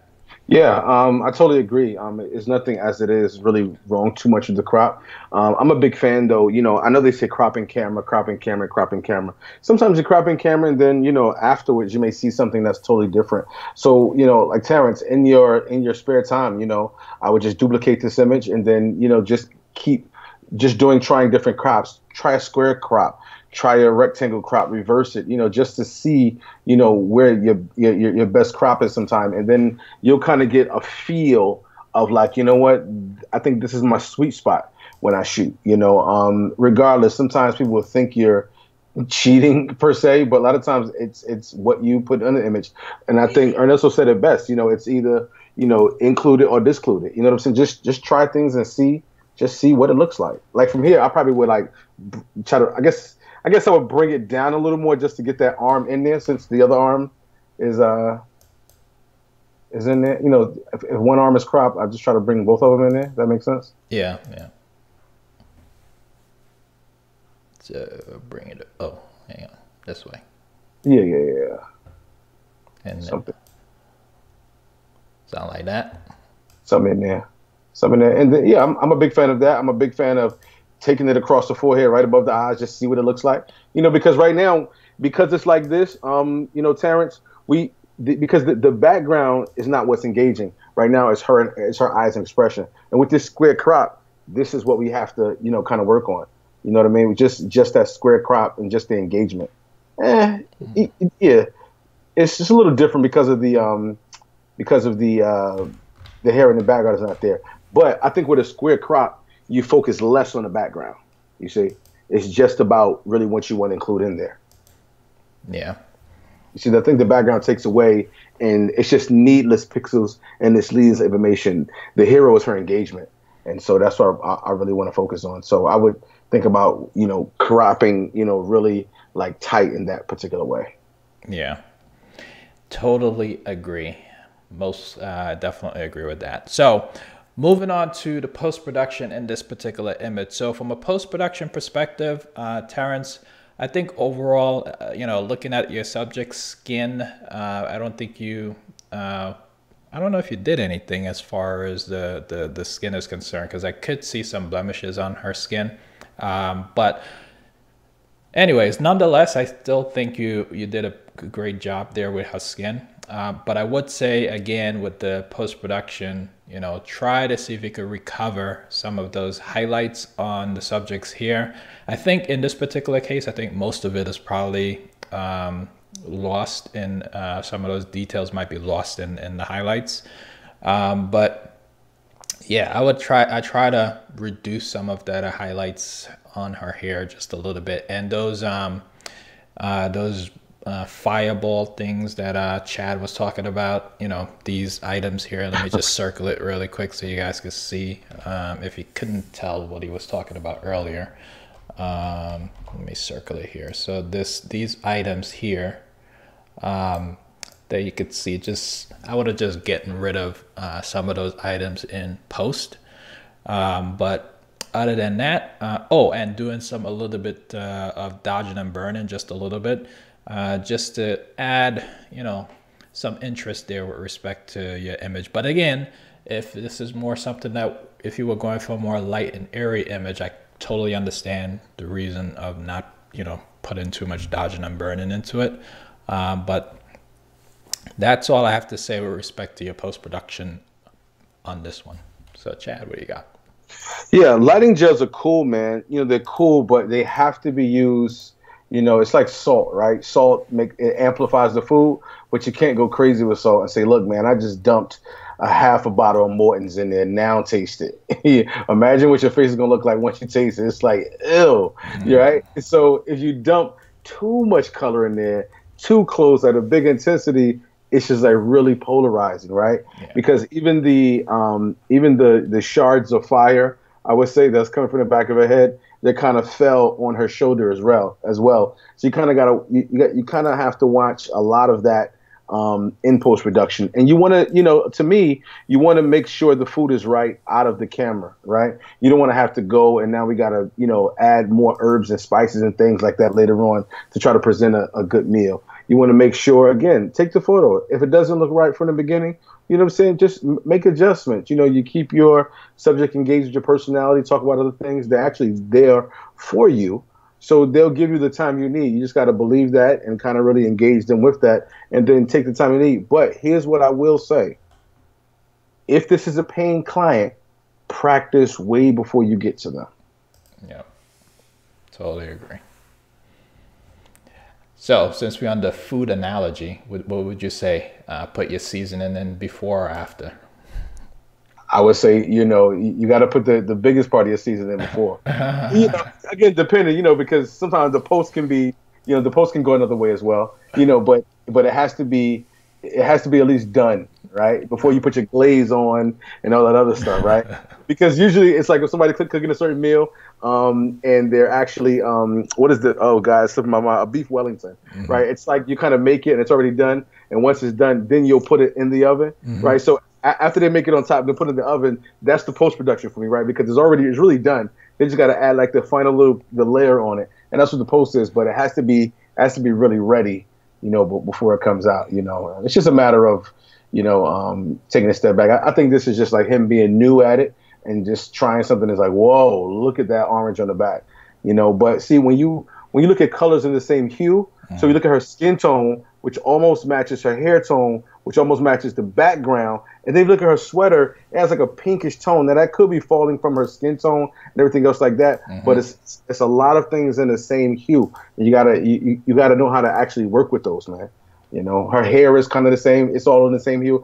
Yeah, I totally agree. It's nothing as it is really wrong too much with the crop. I'm a big fan though. I know they say cropping camera, cropping camera, cropping camera. Sometimes you cropping camera and then, afterwards you may see something that's totally different. So, like Terrence, in your spare time, I would just duplicate this image and then, just keep trying different crops. Try a square crop. Try a rectangle crop, reverse it, just to see, where your best crop is sometime. And then you'll kind of get a feel of like, what, I think this is my sweet spot when I shoot, regardless. Sometimes people will think you're cheating per se, but a lot of times it's what you put in the image. And I think Ernesto said it best, it's either include it or disclude it. You know what I'm saying? Just try things and see what it looks like. Like from here, I probably would like try to. I guess I would bring it down a little more just to get that arm in there, since the other arm is in there. If one arm is cropped, I just try to bring both of them in there. Does that make sense? Yeah, yeah. So bring it. Oh, hang on, this way. Yeah. And something sound like that. Something in there, and then, yeah, I'm a big fan of that. I'm a big fan of taking it across the forehead, right above the eyes, just see what it looks like. Because right now, because it's like this, Terrence, because the background is not what's engaging right now. It's her eyes and expression. And with this square crop, this is what we have to, kind of work on. You know what I mean? Just that square crop and just the engagement. Yeah, it's just a little different because of the hair in the background is not there. But I think with a square crop, you focus less on the background. You see, it's just about really what you want to include in there. Yeah. You see, I think the background takes away, and it's just needless pixels and this needless information. The hero is her engagement, and so that's what I really want to focus on. So I would think about cropping really like tight in that particular way. Yeah, totally agree. Most definitely agree with that. So moving on to the post-production in this particular image. So from a post-production perspective, Terrence, I think overall, looking at your subject's skin, I don't think I don't know if you did anything as far as the skin is concerned, because I could see some blemishes on her skin. But anyways, nonetheless, I still think you did a great job there with her skin. But I would say, again, with the post-production, try to see if you could recover some of those highlights on the subjects here. I think in this particular case, I think most of it is probably lost in some of those details might be lost in the highlights. But yeah, I try to reduce some of that highlights on her hair just a little bit. And those fireball things that Chad was talking about, these items here. Let me just circle it really quick so you guys can see if you couldn't tell what he was talking about earlier. Let me circle it here. So these items here that you could see, I would have just gotten rid of some of those items in post. But other than that, and doing a little bit of dodging and burning, just a little bit. Just to add, some interest there with respect to your image. But again, if this is more something that if you were going for a more light and airy image, I totally understand the reason of not, putting too much dodging and burning into it. But that's all I have to say with respect to your post-production on this one. So Chad, what do you got? Yeah, lighting gels are cool, man. They're cool, but they have to be used. It's like salt, right? Salt it amplifies the food, but you can't go crazy with salt and say, look, man, I just dumped a half a bottle of Morton's in there. Now taste it. Imagine what your face is going to look like once you taste it. It's like, ew, right? So if you dump too much color in there, too close at a big intensity, it's just like really polarizing, right? Yeah. Because even the shards of fire, I would say, that's coming from the back of her head, that kind of fell on her shoulder as well. So you kind of you kind of have to watch a lot of that in post production, and you want to, to me, you want to make sure the food is right out of the camera, right? You don't want to have to go and now we got to add more herbs and spices and things like that later on to try to present a good meal. You want to make sure, again, take the photo. If it doesn't look right from the beginning, just make adjustments. You keep your subject engaged with your personality, talk about other things. They're actually there for you. So they'll give you the time you need. You just got to believe that and kind of really engage them with that and then take the time you need. But here's what I will say. If this is a paying client, practice way before you get to them. Yeah, totally agree. So since we're on the food analogy, what would you say? Put your seasoning in before or after? I would say, you got to put the biggest part of your seasoning before. Again, depending, because sometimes the post can be, the post can go another way as well, but it has to be at least done, right? Before you put your glaze on and all that other stuff, right? Because usually it's like if somebody cooking a certain meal, and they're actually, what is the, oh God, it's slipping my mind, a beef Wellington, right? It's like you kind of make it and it's already done. And once it's done, then you'll put it in the oven, right? So after they make it on top, they put it in the oven. That's the post-production for me, right? Because it's really done. They just got to add like the final the layer on it. And that's what the post is, but it has to be really ready, before it comes out, It's just a matter of, taking a step back. I think this is just like him being new at it and just trying something that's like, whoa, look at that orange on the back, But see, when you look at colors in the same hue, so you look at her skin tone, which almost matches her hair tone, which almost matches the background, and then you look at her sweater, it has like a pinkish tone. Now that could be falling from her skin tone and everything else like that, but it's a lot of things in the same hue. And you gotta know how to actually work with those, man. Her hair is kind of the same. It's all in the same hue.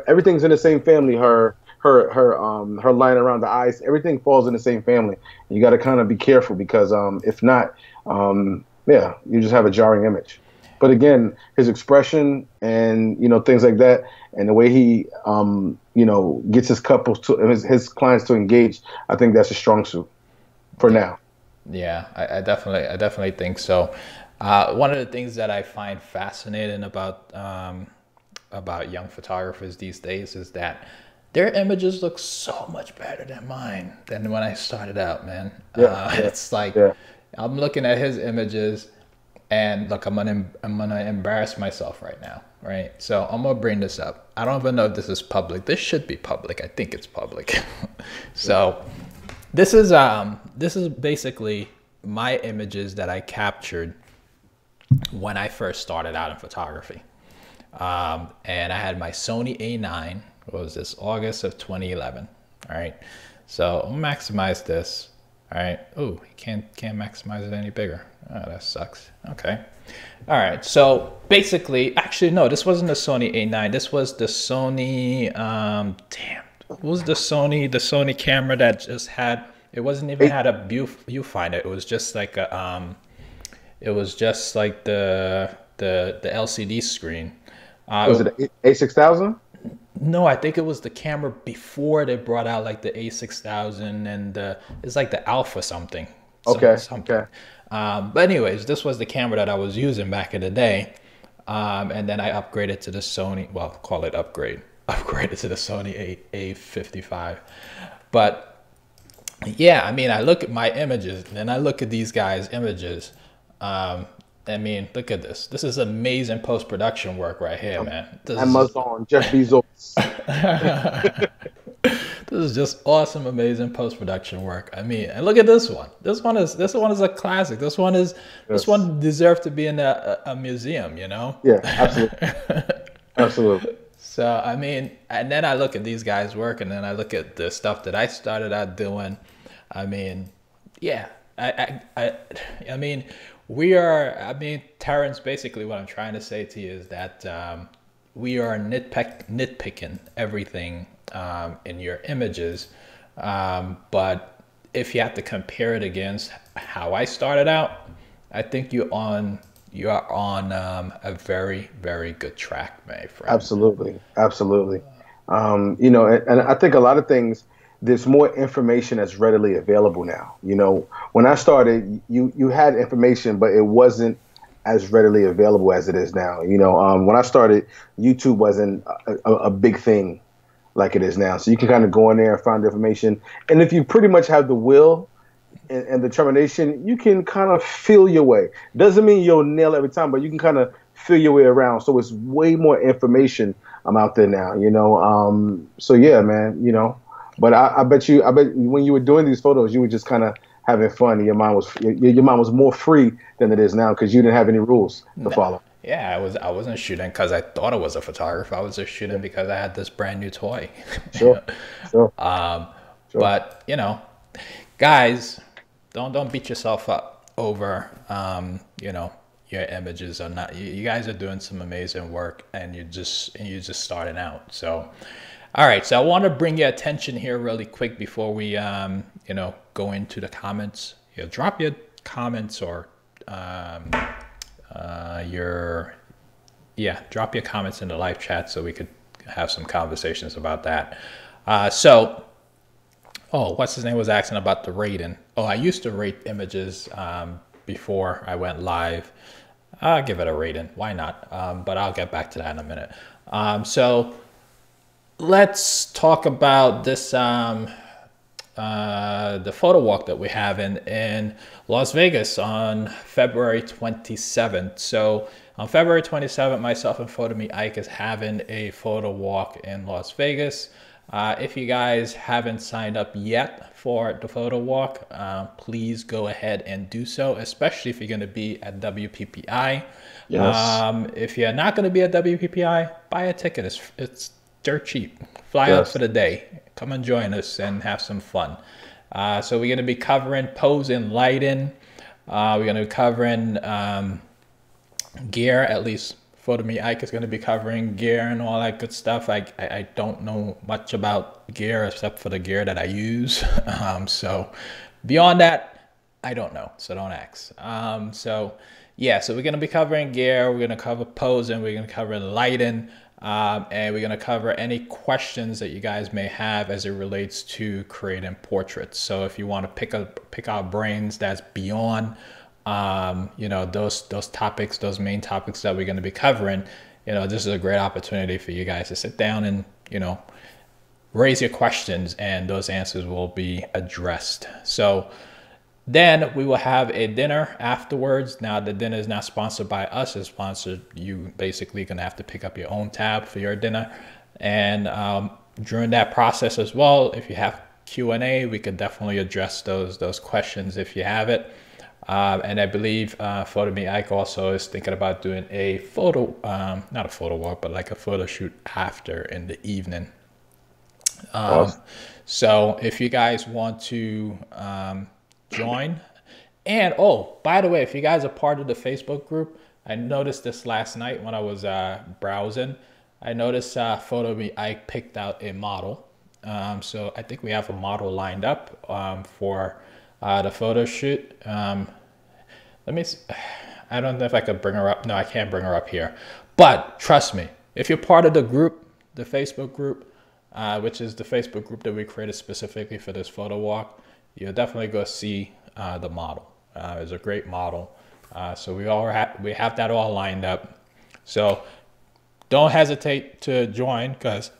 Everything's in the same family. Her line around the eyes, everything falls in the same family. You got to kind of be careful because if not, you just have a jarring image. But again, his expression and things like that, and the way he gets his his clients to engage, I think that's a strong suit for now. Yeah, I definitely think so. One of the things that I find fascinating about young photographers these days is that their images look so much better than mine than when I started out, man. It's like I'm looking at his images, and look, I'm gonna embarrass myself right now, right? So I'm gonna bring this up. I don't even know if this is public. This should be public. I think it's public. So this is basically my images that I captured when I first started out in photography. And I had my Sony A9. What was this? August of 2011. All right. So I'll maximize this. All right. Oh, you can't maximize it any bigger. Oh, that sucks. Okay. All right. So basically, actually, no, this wasn't the Sony A9. This was the Sony, what was the Sony camera that just had, it wasn't even had a viewfinder. It was just like a, it was just like the LCD screen. Was it A6000? No, I think it was the camera before they brought out like the A6000 and it's like the Alpha something. Okay. But anyways, this was the camera that I was using back in the day. And then I upgraded to the Sony, well, call it upgraded to the Sony A55. But yeah, I mean, I look at my images and I look at these guys' images. I mean, look at this. This is amazing post-production work right here, man. Amazon, Jeff Bezos. This is just awesome, amazing post-production work. I mean, and look at this one. This one is a classic. This one deserves to be in a museum, Yeah, absolutely. Absolutely. So, I mean, and then I look at these guys' work, and then I look at the stuff that I started out doing. I mean, yeah, I mean, Terrence, basically what I'm trying to say to you is that we are nitpicking everything in your images. But if you have to compare it against how I started out, I think you are on a very, very good track, my friend. Absolutely. And I think a lot of things, there's more information that's readily available now. When I started, you had information, but it wasn't as readily available as it is now. When I started, YouTube wasn't a big thing like it is now. So you can kind of go in there and find the information. And if you pretty much have the will and determination, you can kind of feel your way. Doesn't mean you'll nail every time, but you can kind of feel your way around. So it's way more information out there now, So yeah, man, But I bet when you were doing these photos, you were just kind of having fun. Your mind was more free than it is now because you didn't have any rules to follow. Yeah, I wasn't shooting because I thought I was a photographer. I was just shooting because I had this brand new toy. Sure. But guys, don't beat yourself up over your images are not. You guys are doing some amazing work, and you're just starting out. So. All right, so I want to bring your attention here really quick before we, go into the comments. Drop your comments or drop your comments in the live chat so we could have some conversations about that. So, oh, what's his name was asking about the rating. Oh, I used to rate images before I went live. I'll give it a rating. Why not? But I'll get back to that in a minute. So let's talk about this, the photo walk that we have in Las Vegas on February 27th. So on February 27th, myself and Photo Me Ike is having a photo walk in Las Vegas. If you guys haven't signed up yet for the photo walk, please go ahead and do so, especially if you're going to be at WPPI. Yes. If you're not going to be at WPPI, buy a ticket. It's dirt cheap. Fly out for the day. Come and join us and have some fun. So we're going to be covering pose and lighting. We're going to be covering gear, at least Photo Me Ike is going to be covering gear and all that good stuff. I don't know much about gear except for the gear that I use. So beyond that, I don't know. So don't ask. So yeah, so we're going to be covering gear. We're going to cover posing. We're going to cover lighting. And we're going to cover any questions that you guys may have as it relates to creating portraits. So if you want to pick our brains, that's beyond you know, those topics, those main topics that we're going to be covering. You know, this is a great opportunity for you guys to sit down and, you know, raise your questions, and those answers will be addressed. So then we will have a dinner afterwards. Now the dinner is not sponsored by us, it's sponsored. You basically gonna have to pick up your own tab for your dinner. And during that process as well, if you have Q&A, we could definitely address those questions if you have it. And I believe Photo Me Ike also is thinking about doing a photo, not a photo walk, but like a photo shoot after in the evening. Awesome. So if you guys want to join, and oh, by the way, if you guys are part of the Facebook group, I noticed this last night when I was browsing. I noticed Photo Me Ike picked out a model. So I think we have a model lined up for the photo shoot. Let me see. I don't know if I could bring her up. No, I can't bring her up here. But trust me, if you're part of the group, the Facebook group, which is the Facebook group that we created specifically for this photo walk, you'll definitely go see the model. It's a great model. So we have that all lined up. So don't hesitate to join, because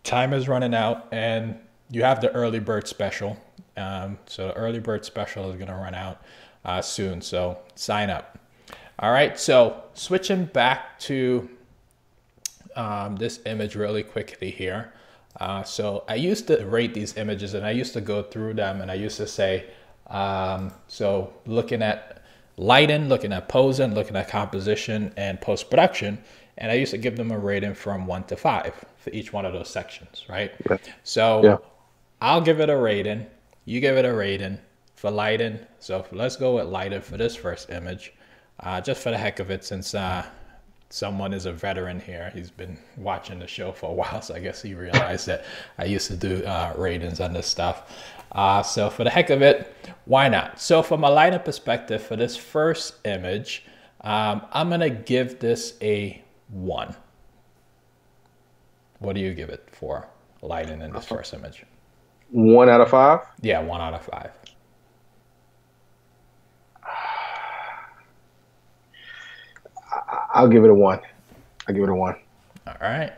time is running out and you have the early bird special. So the early bird special is going to run out soon. So sign up. All right. So switching back to this image really quickly here. So I used to rate these images, and I used to go through them, and I used to say, so looking at lighting, looking at posing, looking at composition and post-production, and I used to give them a rating from 1 to 5 for each one of those sections, right? Yeah. So yeah. I'll give it a rating. You give it a rating for lighting. So let's go with lighting for this first image, just for the heck of it, since someone is a veteran here. He's been watching the show for a while, so I guess he realized that I used to do ratings on this stuff. So for the heck of it, why not? So from a lighting perspective, for this first image, I'm gonna give this a 1. What do you give it for lighting in this first image? 1 out of 5? Yeah, 1 out of 5. I'll give it a 1. I'll give it a 1. All right.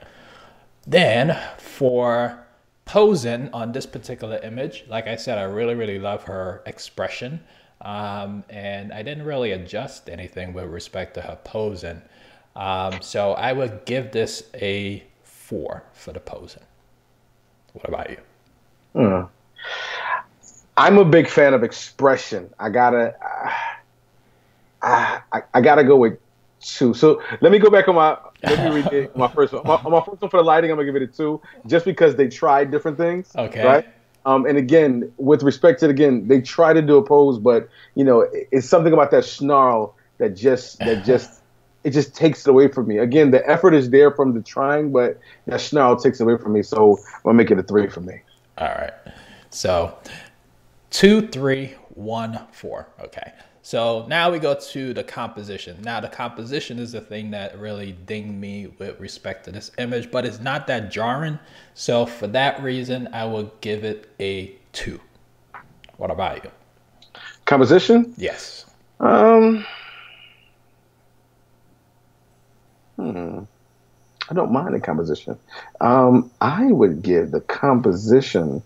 Then for posing on this particular image, like I said, I really, really love her expression. And I didn't really adjust anything with respect to her posing. So I would give this a 4 for the posing. What about you? I'm a big fan of expression. I gotta go with 2. So let me go back on let me read my first one. My first one for the lighting, I'm gonna give it a 2, just because they tried different things. Okay. Right. And again, with respect to they try to do a pose, but you know, it's something about that snarl that just it just takes it away from me. Again, the effort is there from the trying, but that snarl takes it away from me. So I'm gonna make it a 3 for me. All right. So 2, 3, 1, 4. Okay. So now we go to the composition. Now the composition is the thing that really dinged me with respect to this image, but it's not that jarring. So for that reason, I will give it a 2. What about you? Composition? Yes. I don't mind the composition. I would give the composition.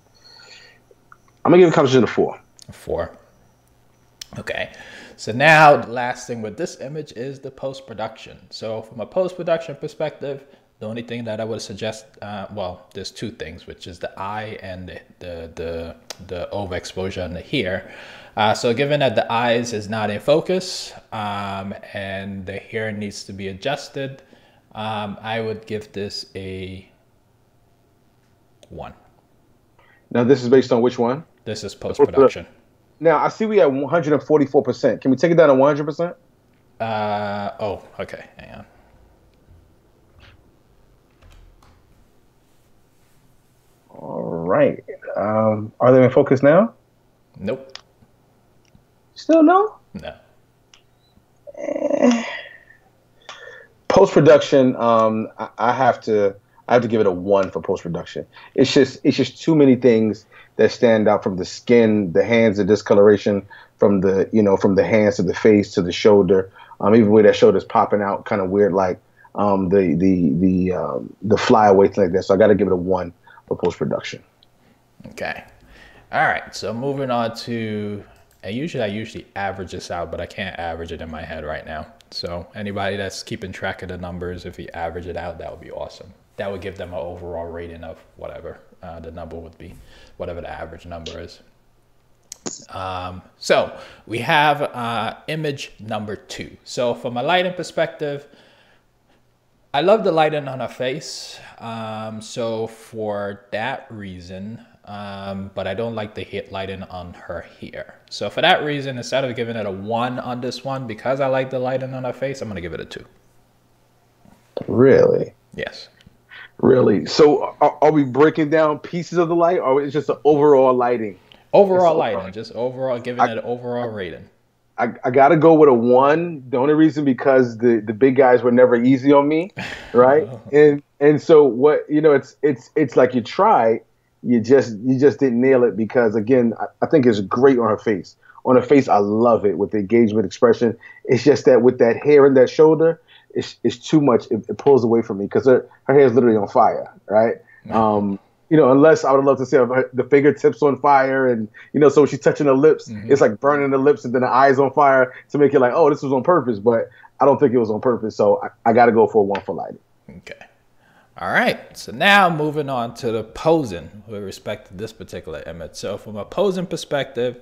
I'm gonna give the composition a 4. A 4. Okay. So now the last thing with this image is the post-production. So from a post-production perspective, the only thing that I would suggest, well, there's 2 things, which is the eye and the overexposure on the hair. So given that the eyes is not in focus and the hair needs to be adjusted, I would give this a 1. Now this is based on which one? This is post-production. Now I see we have 144%. Can we take it down to 100%? Oh, okay. Hang on. All right. Are they in focus now? Nope. Still no? No. Post-production, I have to give it a 1 for post-production. It's just too many things that stand out, from the skin, the hands, the discoloration, from the hands to the face to the shoulder. Even where that shoulder's popping out, kind of weird, like the flyaway thing like that. So I got to give it a 1 for post-production. Okay. All right. So moving on to, I usually average this out, but I can't average it in my head right now. So anybody that's keeping track of the numbers, if you average it out, that would be awesome. That would give them an overall rating of whatever the number would be, whatever the average number is. So we have image number 2. So from a lighting perspective, I love the lighting on her face. So for that reason, but I don't like the hit lighting on her hair. So for that reason, instead of giving it a 1 on this one, because I like the lighting on her face, I'm going to give it a 2. Really? Yes. Really? So are we breaking down pieces of the light, or is it just the overall lighting? Overall lighting, just overall, giving it an overall rating. I got to go with a 1. The only reason, because the big guys were never easy on me, right? and so what, it's like you try, you just didn't nail it, because again, I think it's great on her face. On her face, I love it with the engagement expression. It's just that with that hair and that shoulder, it's too much. It pulls away from me, because her hair is literally on fire, right? Unless I would love to see the fingertips on fire, and so when she's touching her lips, it's like burning the lips, and then the eyes on fire to make it like, oh, this was on purpose. But I don't think it was on purpose, so I got to go for a 1 for lighting. Okay. All right. So now moving on to the posing with respect to this particular image. So from a posing perspective,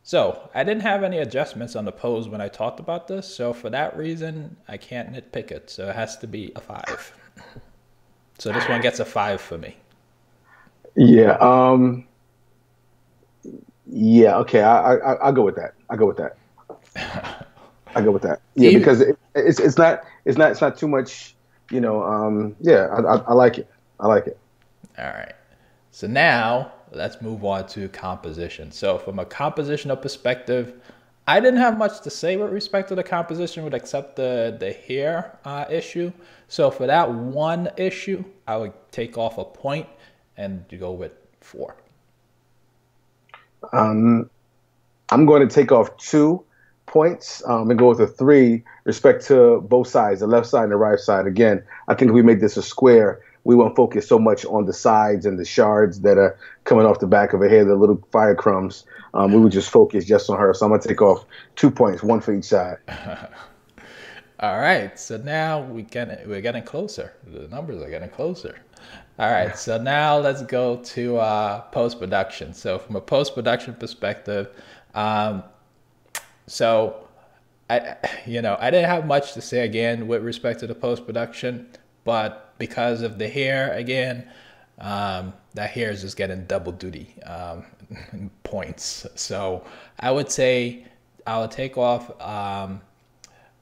so I didn't have any adjustments on the pose when I talked about this. So for that reason, I can't nitpick it. So it has to be a 5. So this one gets a 5 for me. Yeah. Yeah. Okay. I'll go with that. I'll go with that. I go with that. Yeah, because it's not too much. Yeah. I like it. I like it. All right. So now let's move on to composition. So from a compositional perspective, I didn't have much to say with respect to the composition, except the hair issue. So for that one issue, I would take off a point and go with 4. I'm going to take off 2 points and go with a 3 respect to both sides, the left side and the right side. Again, I think if we make this a square, we won't focus so much on the sides and the shards that are coming off the back of her hair, the little fire crumbs. We would just focus just on her. So I'm going to take off 2 points, 1 for each side. All right. So now we're getting closer. The numbers are getting closer. All right. So now let's go to post-production. So from a post-production perspective, so I didn't have much to say again with respect to the post-production, but because of the hair again, that hair is just getting double duty points. So I would say I would take off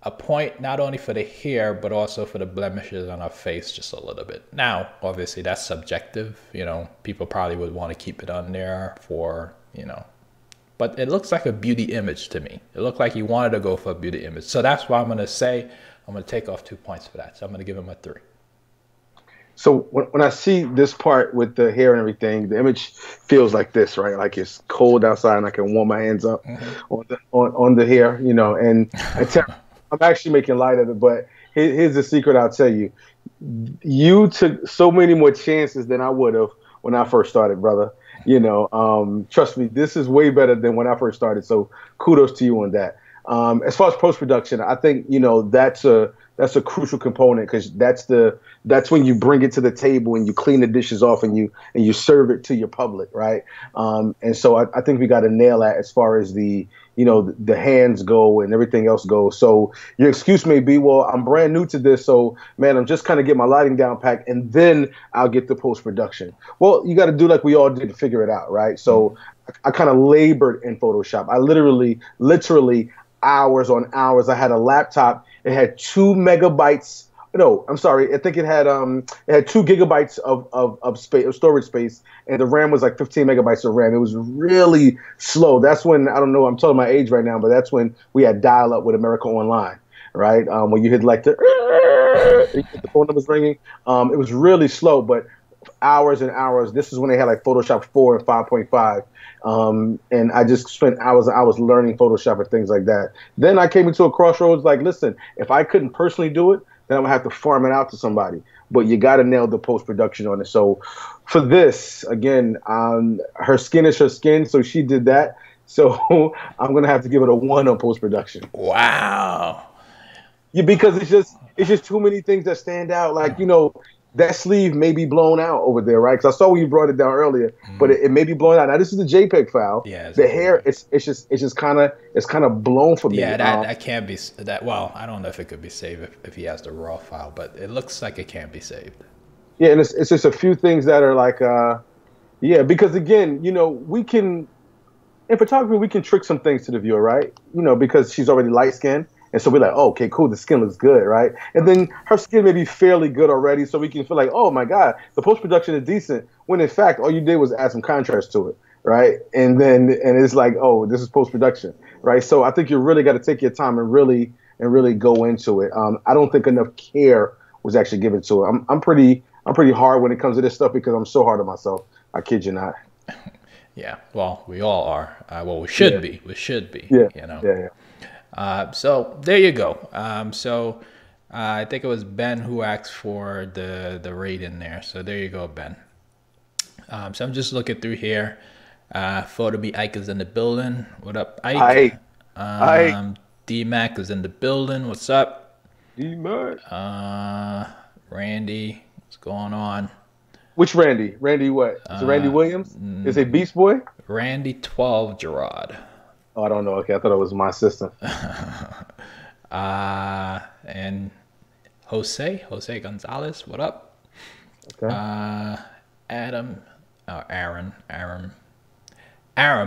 a point not only for the hair but also for the blemishes on her face just a little bit. Now obviously that's subjective, people probably would want to keep it on there for but it looks like a beauty image to me. It looked like he wanted to go for a beauty image. So that's why I'm going to say I'm going to take off 2 points for that. So I'm going to give him a 3. So when I see this part with the hair and everything, the image feels like this, right? Like it's cold outside and I can warm my hands up on the hair, you know. And I'm actually making light of it, but here's the secret I'll tell you. You took so many more chances than I would have when I first started, brother. You know, trust me, this is way better than when I first started. So kudos to you on that. As far as post-production, I think, you know, that's a crucial component, because that's when you bring it to the table and you clean the dishes off and you serve it to your public, right? And so I think we got to nail that as far as the hands go and everything else goes. So your excuse may be, well, I'm brand new to this, so man, I'm just kind of getting my lighting down pat and then I'll get the post-production. Well, you got to do like we all did to figure it out, right? So I kind of labored in Photoshop. I literally hours on hours. I had a laptop. It had 2 megabytes. No, I'm sorry. I think it had 2 gigabytes of space, of storage space, and the RAM was like 15 megabytes of RAM. It was really slow. That's when, I don't know, I'm telling my age right now, but that's when we had dial-up with America Online, right? When you hit like the phone numbers ringing. It was really slow, but hours and hours. This is when they had like Photoshop 4 and 5.5. And I just spent hours and hours learning Photoshop and things like that. Then I came into a crossroads like, listen, if I couldn't personally do it, then I'm gonna have to farm it out to somebody. But you got to nail the post-production on it. So for this, again, her skin is her skin, so she did that. So I'm gonna have to give it a 1 on post-production. Wow. Yeah, because it's just too many things that stand out. Like, you know, that sleeve may be blown out over there, right? Because I saw when you brought it down earlier, but it may be blown out. Now this is the JPEG file. Yeah, the hair, it's just kind of blown for me. Yeah, that can't be that. Well, I don't know if it could be saved if he has the raw file, but it looks like it can't be saved. Yeah, and it's just a few things that are like, yeah, because again, you know, in photography we can trick some things to the viewer, right? You know, because she's already light skinned. And so we're like, oh, okay, cool, the skin looks good, right? And then her skin may be fairly good already, so we can feel like, oh my God, the post-production is decent, when in fact, all you did was add some contrast to it, right? And it's like, oh, this is post-production, right? So I think you really got to take your time and really go into it. I don't think enough care was actually given to it. I'm pretty hard when it comes to this stuff because I'm so hard on myself. I kid you not. Yeah, well, we all are. Well, we should be. We should be. Yeah. You know. Yeah. So there you go. I think it was Ben who asked for the rate in there. So there you go, Ben. So I'm just looking through here. Photo B Ike is in the building. What up, Ike? Ike. D-Mac is in the building. What's up? D-Mac. Randy, what's going on? Which Randy? Randy what? Is it Randy Williams? Is it Beast Boy? Randy 12 Gerard. Oh, I don't know. Okay, I thought it was my assistant. And Jose Gonzalez, what up? Okay. Aaron,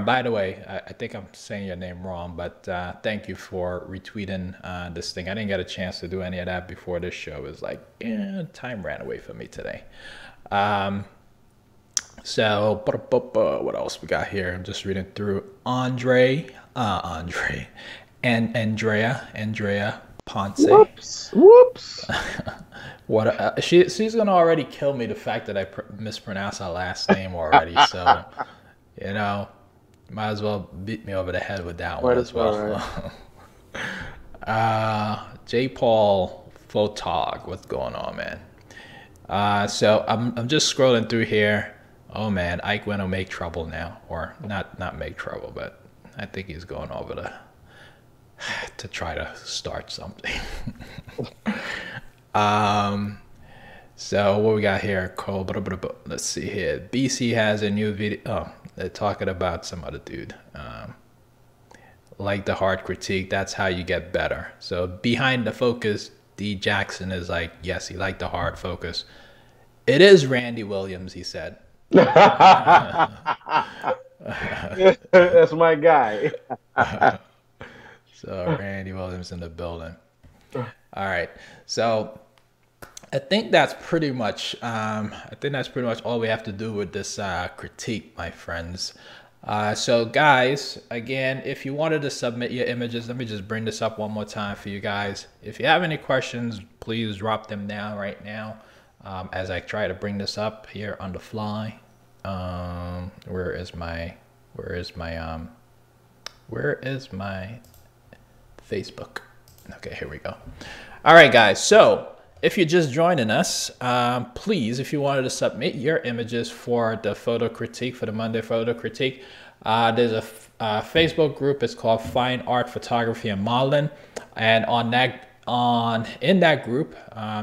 by the way, I think I'm saying your name wrong, but thank you for retweeting this thing. I didn't get a chance to do any of that before this show. It was like, time ran away from me today. So, what else we got here? I'm just reading through Andrea Ponce. Whoops. What? She's gonna already kill me the fact that I mispronounced her last name already. So, you know, might as well beat me over the head with that one as well. Right. J. Paul Photog, what's going on, man? So I'm just scrolling through here. Oh man, Ike went to make trouble now, or not make trouble, but I think he's going over to try to start something. So what we got here, Cole? Let's see here. BC has a new video. Oh, they're talking about some other dude. Like the hard critique. That's how you get better. So behind the focus, D Jackson is like, yes, he liked the hard focus. It is Randy Williams, he said. That's my guy. So Randy Williams in the building. All right. So I think that's pretty much all we have to do with this critique, my friends. So guys, again, if you wanted to submit your images, let me just bring this up one more time for you guys. If you have any questions, please drop them down right now as I try to bring this up here on the fly. Where is my Facebook? Okay, here we go. All right, guys. So if you're just joining us, please, if you wanted to submit your images for the photo critique, for the Monday photo critique, there's a Facebook group. It's called Fine Art Photography and Modeling, and in that group,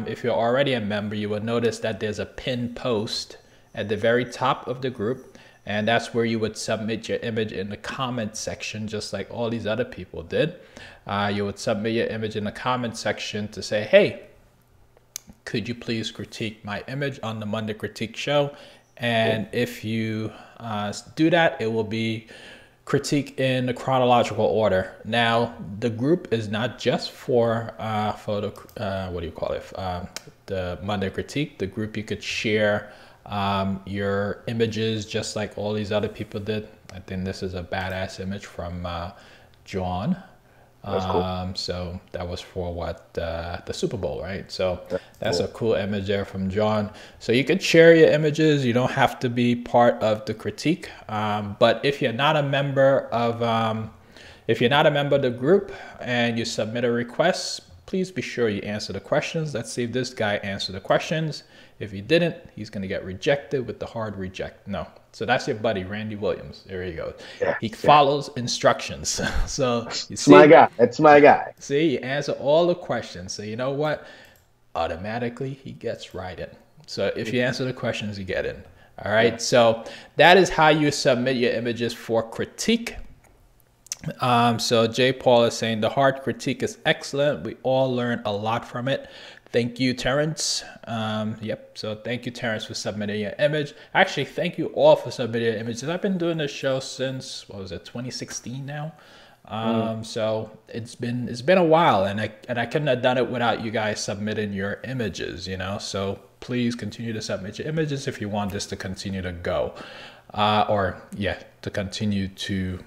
if you're already a member, you will notice that there's a pinned post at the very top of the group, and that's where you would submit your image in the comment section, just like all these other people did. You would submit your image in the comment section to say, hey, could you please critique my image on the Monday Critique Show? And if you do that, it will be critique in the chronological order. Now, the group is not just for the Monday Critique. The group, you could share your images just like all these other people did. I think this is a badass image from John. That's cool. So that was for what, the Super Bowl, right? So that's a cool image there from John. So you could share your images. You don't have to be part of the critique. But if you're not a member of the group and you submit a request, please be sure you answer the questions. Let's see if this guy answered the questions. If he didn't, he's going to get rejected with the hard reject. No. So that's your buddy, Randy Williams. There you go. Yeah, he follows instructions. So you see, my guy. That's my guy. See, you answer all the questions. So you know what? Automatically, he gets right in. So if you answer the questions, you get in. All right. Yeah. So that is how you submit your images for critique. So Jay Paul is saying the hard critique is excellent. We all learn a lot from it. Thank you, Terrence. Yep. So thank you, Terrence, for submitting your image. Actually, thank you all for submitting your images. I've been doing this show since, what was it, 2016 now. So it's been a while, and I couldn't have done it without you guys submitting your images, you know. So please continue to submit your images if you want this to continue to go, to continue to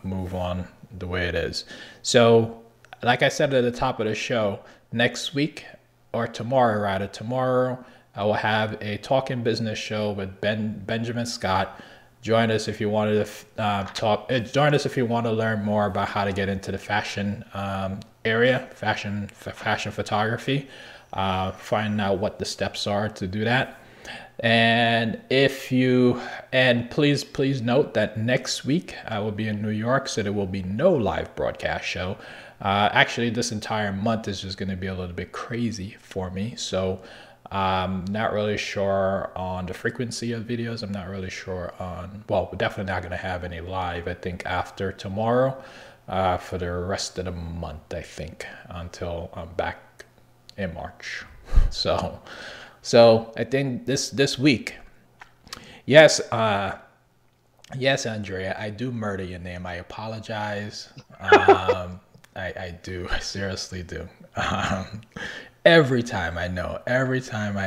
move on the way it is. So like I said at the top of the show, next week, or tomorrow rather, I will have a Talking Business show with Benjamin Scott. Join us if you wanted to join us if you want to learn more about how to get into the fashion area, fashion photography. Find out what the steps are to do that. And please note that next week I will be in New York, so there will be no live broadcast show. Actually, this entire month is just going to be a little bit crazy for me. So I'm not really sure on the frequency of videos. I'm not really sure on, well, we're definitely not going to have any live, I think, after tomorrow for the rest of the month, I think, until I'm back in March. So I think this week, yes, Andrea, I do murder your name. I apologize. I do. I seriously do. Every time I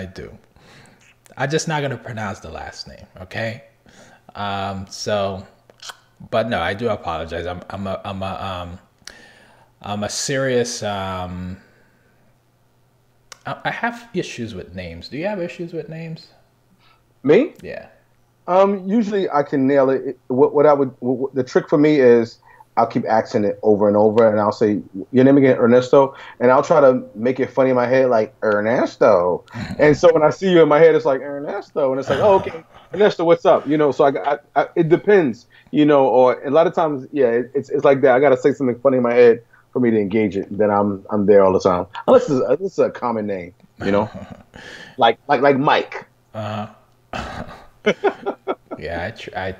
do. I'm just not gonna pronounce the last name, okay? But no, I do apologize. I'm a serious. I have issues with names. Do you have issues with names? Me? Yeah. Usually I can nail it. The trick for me is I'll keep asking it over and over, and I'll say, your name again, Ernesto, and I'll try to make it funny in my head, like, Ernesto. And so when I see you in my head, it's like, Ernesto, and it's like, oh, okay, Ernesto, what's up? You know, so it depends, you know, or a lot of times, yeah, it's like that. I got to say something funny in my head for me to engage it. Then I'm there all the time. Unless it's a common name, you know, like Mike. Yeah, I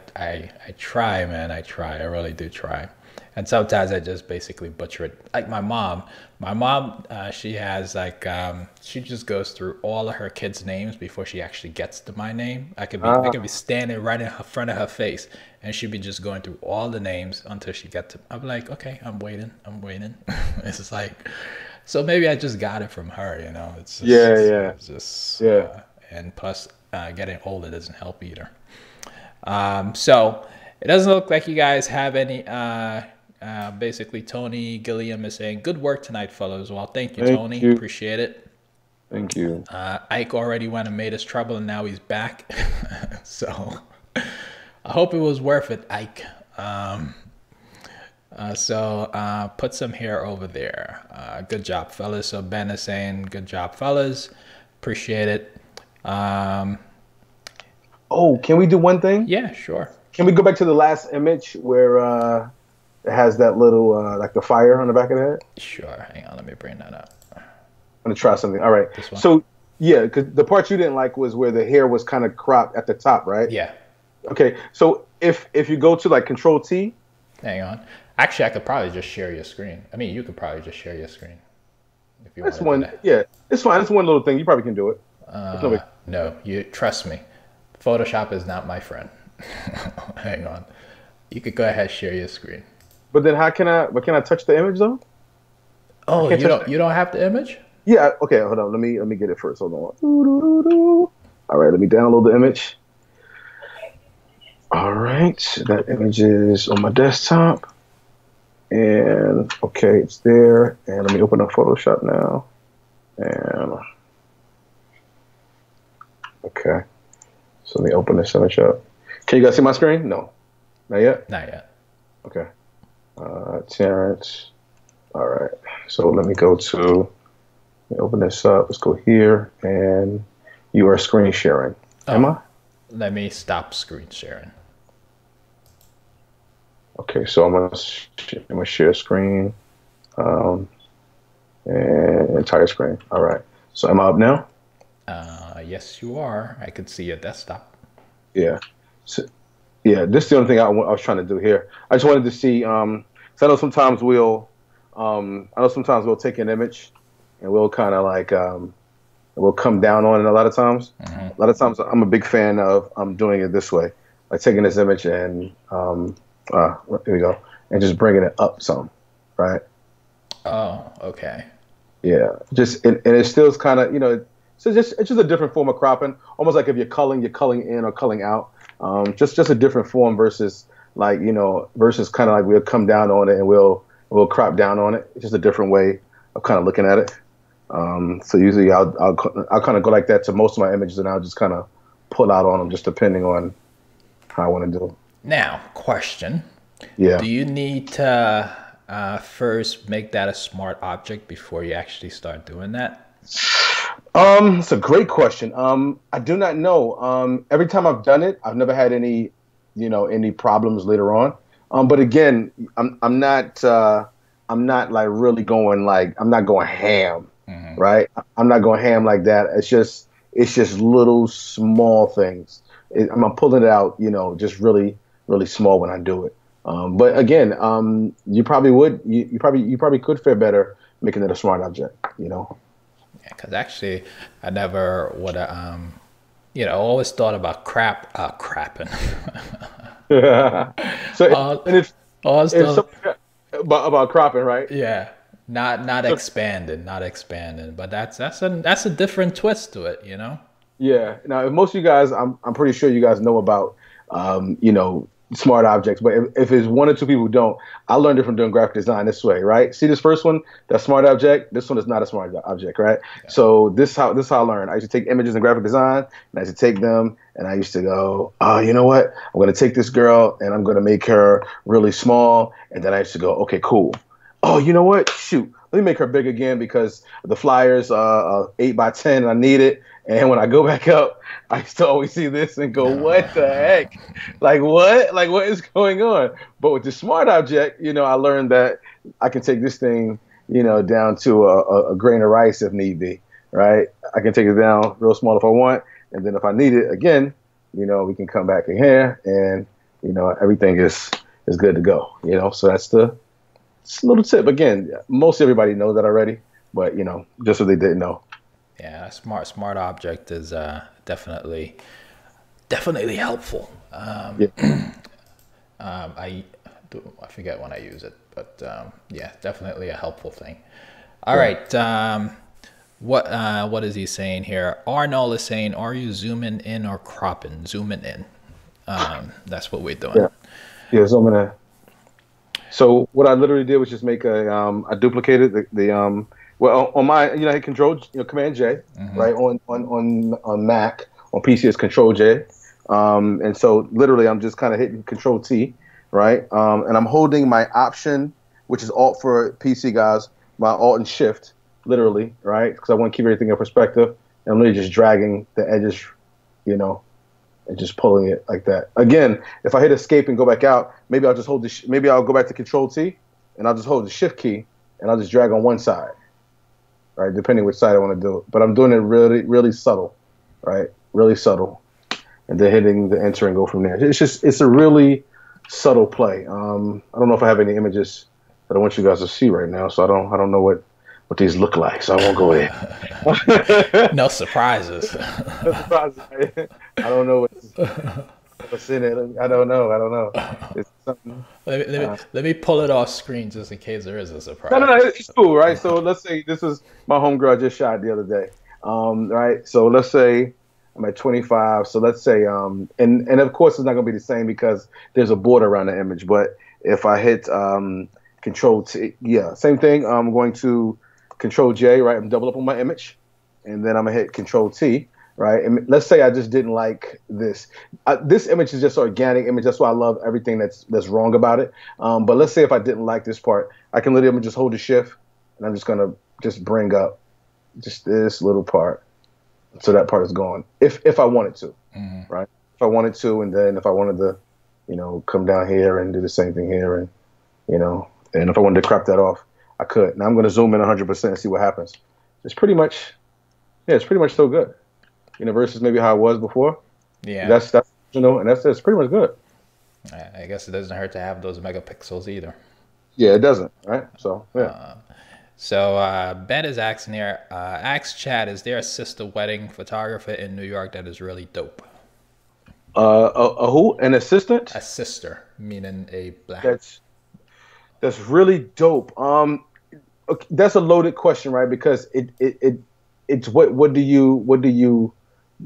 try, man. I try. I really do try. And sometimes I just basically butcher it. Like my mom, she has like, she just goes through all of her kids' names before she actually gets to my name. I could be standing right in front of her face, and she'd be just going through all the names until she gets to, I'm like, okay, I'm waiting. It's just like, so maybe I just got it from her, you know? It's just, and plus getting older doesn't help either. It doesn't look like you guys have any. Basically, Tony Gilliam is saying, "Good work tonight, fellas." Well, thank you, Thank Tony. you. Appreciate it. Thank you. Ike already went and made us trouble, and now he's back. So I hope it was worth it, Ike. Put some hair over there. Good job, fellas. So Ben is saying, "Good job, fellas. Appreciate it." Oh, can we do one thing? Yeah, sure. Can we go back to the last image where it has that little like the fire on the back of the head? Sure. Hang on, let me bring that up. I'm gonna try something. All right. This one? So yeah, because the part you didn't like was where the hair was kind of cropped at the top, right? Yeah. Okay. So if you go to like Control T. Hang on. Actually, I could probably just share your screen. I mean, you could probably just share your screen if you want. That's one. Yeah, it's fine. It's one little thing. You probably can do it. No, you trust me. Photoshop is not my friend. Hang on. You could go ahead and share your screen. But then how can I? But can I touch the image though? Oh, you don't have the image? Yeah. Okay. Hold on. Let me get it first. Hold on. All right. Let me download the image. All right. That image is on my desktop. And okay, it's there. And let me open up Photoshop now. And okay. So let me open this image up. Can you guys see my screen? No. Not yet? Not yet. Okay. Terrence. All right. So let me go to, let me open this up. Let's go here. And you are screen sharing. Am I? Let me stop screen sharing. Okay. So I'm gonna share screen. And entire screen. All right. So am I up now? Yes, you are. I could see your desktop. Yeah. So, yeah, this is the only thing I was trying to do here. I just wanted to see, so I know sometimes we'll take an image and we'll kind of like, we'll come down on it a lot of times. Mm-hmm. A lot of times I'm a big fan of doing it this way, like taking this image and, here we go, and just bringing it up some, right? Oh, okay. Yeah, and it still kind of, so it's just a different form of cropping, almost like if you're culling in or culling out. Just a different form versus like, versus kind of like we'll come down on it and we'll crop down on it. It's just a different way of kind of looking at it. So usually I'll kind of go like that to most of my images, and I'll just kind of pull out on them just depending on how I want to do it. Now, question. Yeah. Do you need to first make that a smart object before you actually start doing that? It's a great question. I do not know. Every time I've done it, I've never had any problems later on. But again, I'm not like really going like, I'm not going ham, Mm-hmm. right? I'm not going ham like that. It's just little small things. I'm pulling it out, just really, really small when I do it. But again, you probably could fare better making it a smart object, Yeah, because actually, I never would have, always thought about crapping. So it's about cropping, right? Yeah, not expanding, but that's a different twist to it, Yeah. Now, if most of you guys, I'm pretty sure you guys know about, smart objects. But if it's one or two people who don't, I learned it from doing graphic design this way, right? See this first one, that smart object. This one is not a smart object, right? Yeah. So this how I learned. I used to take images in graphic design, and I used to take them, and I used to go, oh, you know what? I'm going to take this girl, and I'm going to make her really small. And then I used to go, okay, cool. Oh, you know what? Shoot. Let me make her big again because the flyers are 8x10 and I need it. And when I go back up, I used to always see this and go, what the heck? Like, what? Like, what is going on? But with the smart object, I learned that I can take this thing, down to a grain of rice if need be, right? I can take it down real small if I want. And then if I need it again, we can come back in here and, everything is good to go, So that's it's a little tip. Again, most everybody knows that already, but just so they didn't know. Yeah, smart object is definitely helpful. Yeah. I forget when I use it, but yeah, definitely a helpful thing. All right, what is he saying here? Arnold is saying, are you zooming in or cropping? Zooming in. That's what we're doing. Yeah. Yeah. So I'm gonna. So what I literally did was just make I duplicated the well on my I hit Control Command J, right, on Mac. On PC it's Control J, and so literally I'm just kind of hitting Control T, right, and I'm holding my Option, which is Alt for PC guys, my Alt and Shift, literally, right, because I want to keep everything in perspective. And I'm literally just dragging the edges, and just pulling it like that. Again, if I hit Escape and go back out, maybe I'll just hold maybe I'll go back to Control T, and I'll just hold the Shift key, and I'll just drag on one side, right, depending which side I want to do it. But I'm doing it really, really subtle, right, really subtle, and then hitting the Enter and go from there. It's a really subtle play. I don't know if I have any images that I want you guys to see right now, so I don't know what these look like, so I won't go there. No surprises. No surprises. I don't know what's in it. I don't know. It's something. Let me pull it off screen just in case there is a surprise. No, it's cool, right? So let's say this is my homegirl I just shot the other day, right? So let's say I'm at 25. So let's say, and of course it's not gonna be the same because there's a border around the image. But if I hit Control T, yeah, same thing. I'm going to Control J, right? I'm double up on my image, and then I'm gonna hit Control T, right? And let's say I just didn't like this. This image is just an organic image. That's why I love everything that's wrong about it. But let's say if I didn't like this part, I can literally just hold the Shift, and I'm just gonna bring up just this little part, so that part is gone. If I wanted to, right? If I wanted to, and then if I wanted to, come down here and do the same thing here, and and if I wanted to crop that off, I could. Now I'm going to zoom in 100% and see what happens. It's pretty much so good. Versus maybe how it was before. Yeah. That's and that's pretty much good. I guess it doesn't hurt to have those megapixels either. Yeah, it doesn't, right? So yeah. Ben is asking here, ask Chad, is there a sister wedding photographer in New York that is really dope? A who? An assistant? A sister, meaning a black. That's really dope. Okay, that's a loaded question, right? Because it's what do you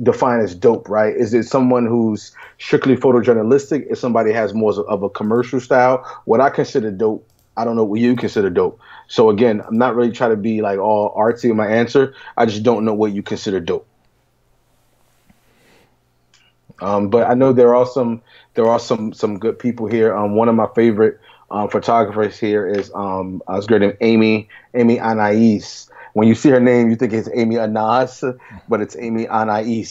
define as dope, right? Is it someone who's strictly photojournalistic? Is somebody has more of a commercial style? What I consider dope, I don't know what you consider dope. So again, I'm not really trying to be like all artsy in my answer. I just don't know what you consider dope. But I know there are some good people here. One of my favorite photographers here is a girl named Amy Anais. When you see her name, you think it's Amy Anas, but it's Amy Anais.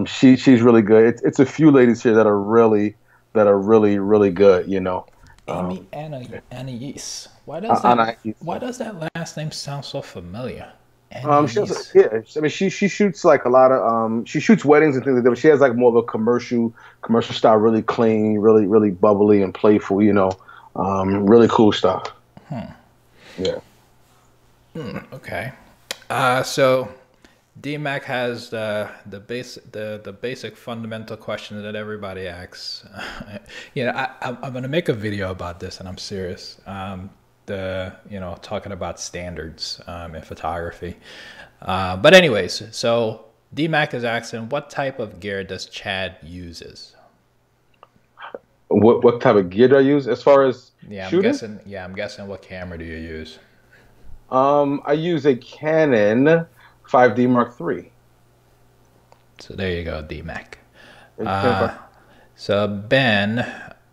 She's really good. It's a few ladies here that are really good. Amy Anais. Why does that last name sound so familiar? She shoots like a lot of she shoots weddings and things like that, but she has like more of a commercial style, really clean, really bubbly and playful, really cool stuff. Yeah. Okay. So DMAC has the basic fundamental question that everybody asks. I'm gonna make a video about this, and I'm serious. Talking about standards in photography. But anyways, so DMAC is asking, what type of gear does Chad uses? What type of gear do I use as far as shooting? I'm guessing what camera do you use? I use a Canon 5D Mark III. So there you go, DMAC. So Ben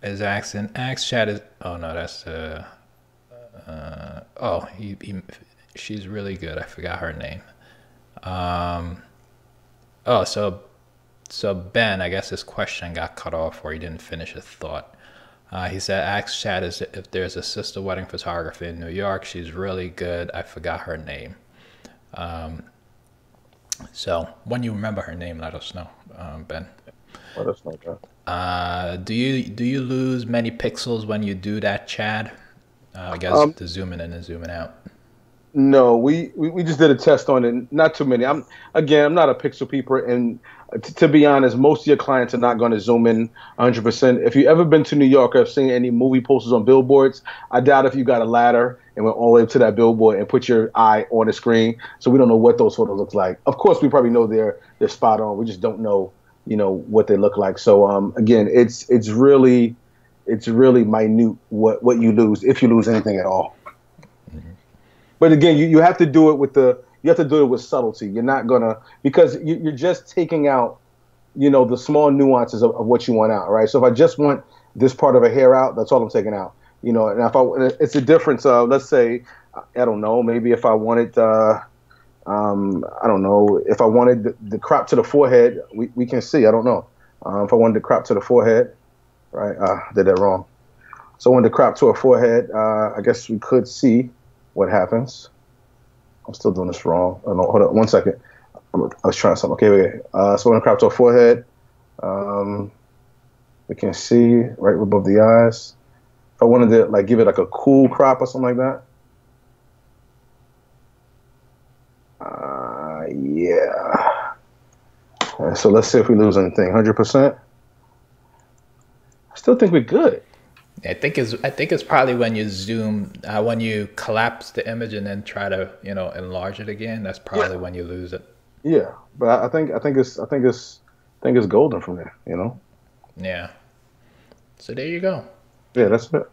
is asking, ask Chad is, oh no, that's she's really good. I forgot her name. So Ben, I guess his question got cut off or he didn't finish his thought. He said, ask Chad if there's a sister wedding photographer in New York. She's really good. I forgot her name. So when you remember her name, let us know, Ben. Let us know, Chad. Do you lose many pixels when you do that, Chad? I guess the zooming in and zooming out. No, we just did a test on it. Not too many. I'm not a pixel peeper, and to be honest, most of your clients are not going to zoom in 100%. If you've ever been to New York or have seen any movie posters on billboards, I doubt if you got a ladder and went all the way up to that billboard and put your eye on the screen. So we don't know what those photos look like. Of course, we probably know they're spot on. We just don't know, what they look like. So again, it's really minute what you lose, if you lose anything at all. But again, you have to do it with subtlety. You're not gonna, because you're just taking out, the small nuances of what you want out, right? So if I just want this part of a hair out, that's all I'm taking out. And it's a difference of, let's say, I don't know, maybe if I wanted, I don't know, if I wanted the crop to the forehead, we can see, I don't know. If I wanted the crop to the forehead, right? I did that wrong. So I wanted the crop to a forehead, I guess we could see what happens. I'm still doing this wrong. Oh, no, hold on 1 second. I was trying something. Okay. So when I crop to a forehead, we can see right above the eyes. If I wanted to give it a cool crop or something like that. Yeah. So let's see if we lose anything. 100%. I still think we're good. I think it's probably when you zoom, when you collapse the image and then try to enlarge it again. That's probably when you lose it. Yeah, but I think it's golden from there. Yeah. So there you go. Yeah, that's it.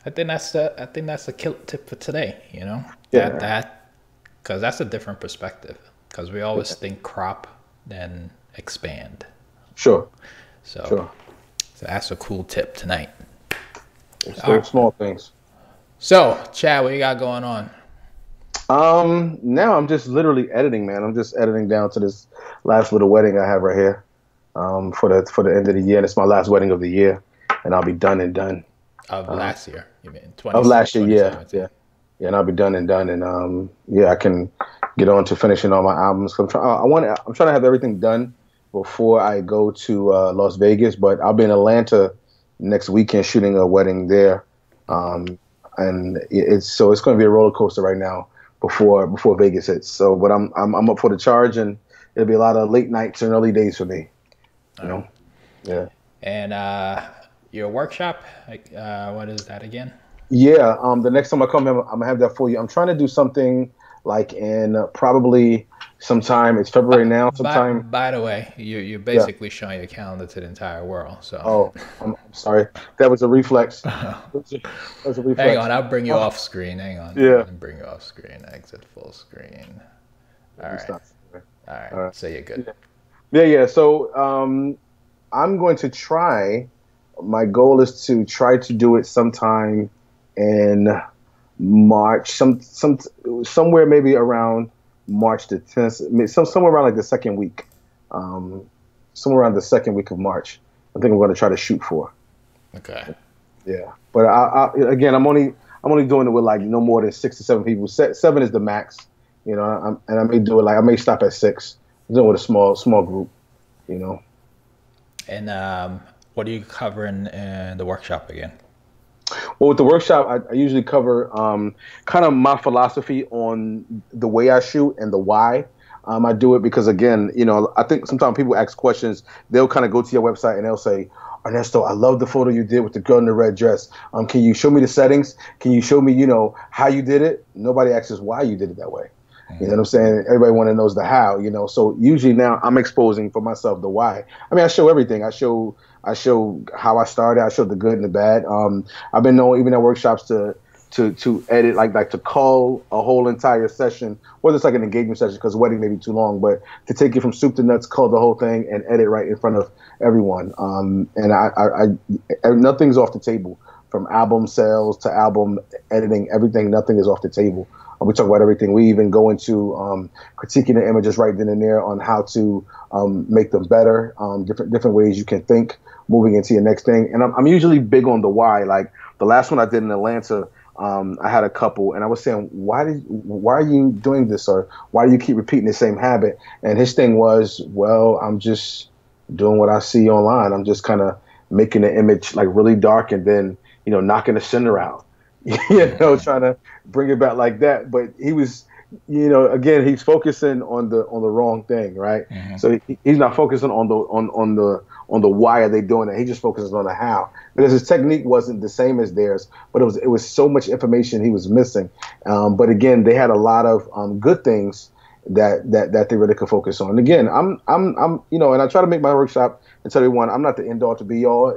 I think that's the kill tip for today. Yeah. Because that's a different perspective. Because we always think crop, then expand. Sure. So that's a cool tip tonight. It's small things. So, Chad, what you got going on? Now I'm just literally editing, man. I'm just editing down to this last little wedding I have right here. For the end of the year. And it's my last wedding of the year, and I'll be done and done. Of last year, you mean? Of last year, yeah, and I'll be done and done, and I can get on to finishing all my albums. I'm trying to have everything done before I go to Las Vegas, but I'll be in Atlanta next weekend shooting a wedding there, and it's going to be a roller coaster right now before Vegas hits. So, but I'm up for the charge, and it'll be a lot of late nights and early days for me. Yeah. And your workshop, what is that again? Yeah, the next time I come here, I'm gonna have that for you. I'm trying to do something in probably sometime. It's February now. Sometime. By the way, you're basically showing your calendar to the entire world. So. Oh, I'm sorry. That was a reflex. That was a reflex. Hang on, I'll bring you off screen. Hang on. Yeah. I'll bring you off screen. Exit full screen. All right. So you're good. Yeah. So I'm going to try. My goal is to try to do it sometime in March, somewhere maybe around March the 10th, somewhere around the second week, somewhere around the second week of March. I think I'm going to try to shoot for. Okay. Yeah, but again, I'm only doing it with no more than 6 to 7 people. 7 is the max, and I may do it I may stop at 6. I'm doing it with a small group, And what are you covering in the workshop again? Well, with the workshop, I usually cover kind of my philosophy on the way I shoot and the why. I do it because, again, I think sometimes people ask questions. They'll kind of go to your website and they'll say, Ernesto, I love the photo you did with the girl in the red dress. Can you show me the settings? Can you show me, how you did it? Nobody asks why you did it that way. You know what I'm saying? Everybody want to know the how, So usually now I'm exposing for myself the why. I mean, I show everything. I show how I started. I show the good and the bad. I've been known even at workshops to edit, to call a whole entire session, whether it's an engagement session because the wedding may be too long, but to take it from soup to nuts, call the whole thing and edit right in front of everyone. And I nothing's off the table, from album sales to album editing, everything. Nothing is off the table. We talk about everything. We even go into critiquing the images right then and there on how to make them better, different ways you can think moving into your next thing. And I'm usually big on the why. The last one I did in Atlanta, I had a couple, and I was saying, why are you doing this, or why do you keep repeating the same habit? And his thing was, well, I'm just doing what I see online. I'm just kind of making the image really dark and then knocking the center out. Trying to bring it back like that. But he was, again, he's focusing on the wrong thing, right? Mm-hmm. So he's not focusing on the why are they doing it. He just focuses on the how, because his technique wasn't the same as theirs, but it was so much information he was missing. But again, they had a lot of good things, that they really can focus on. And again, I'm and I try to make my workshop and tell everyone I'm not the end all to be all.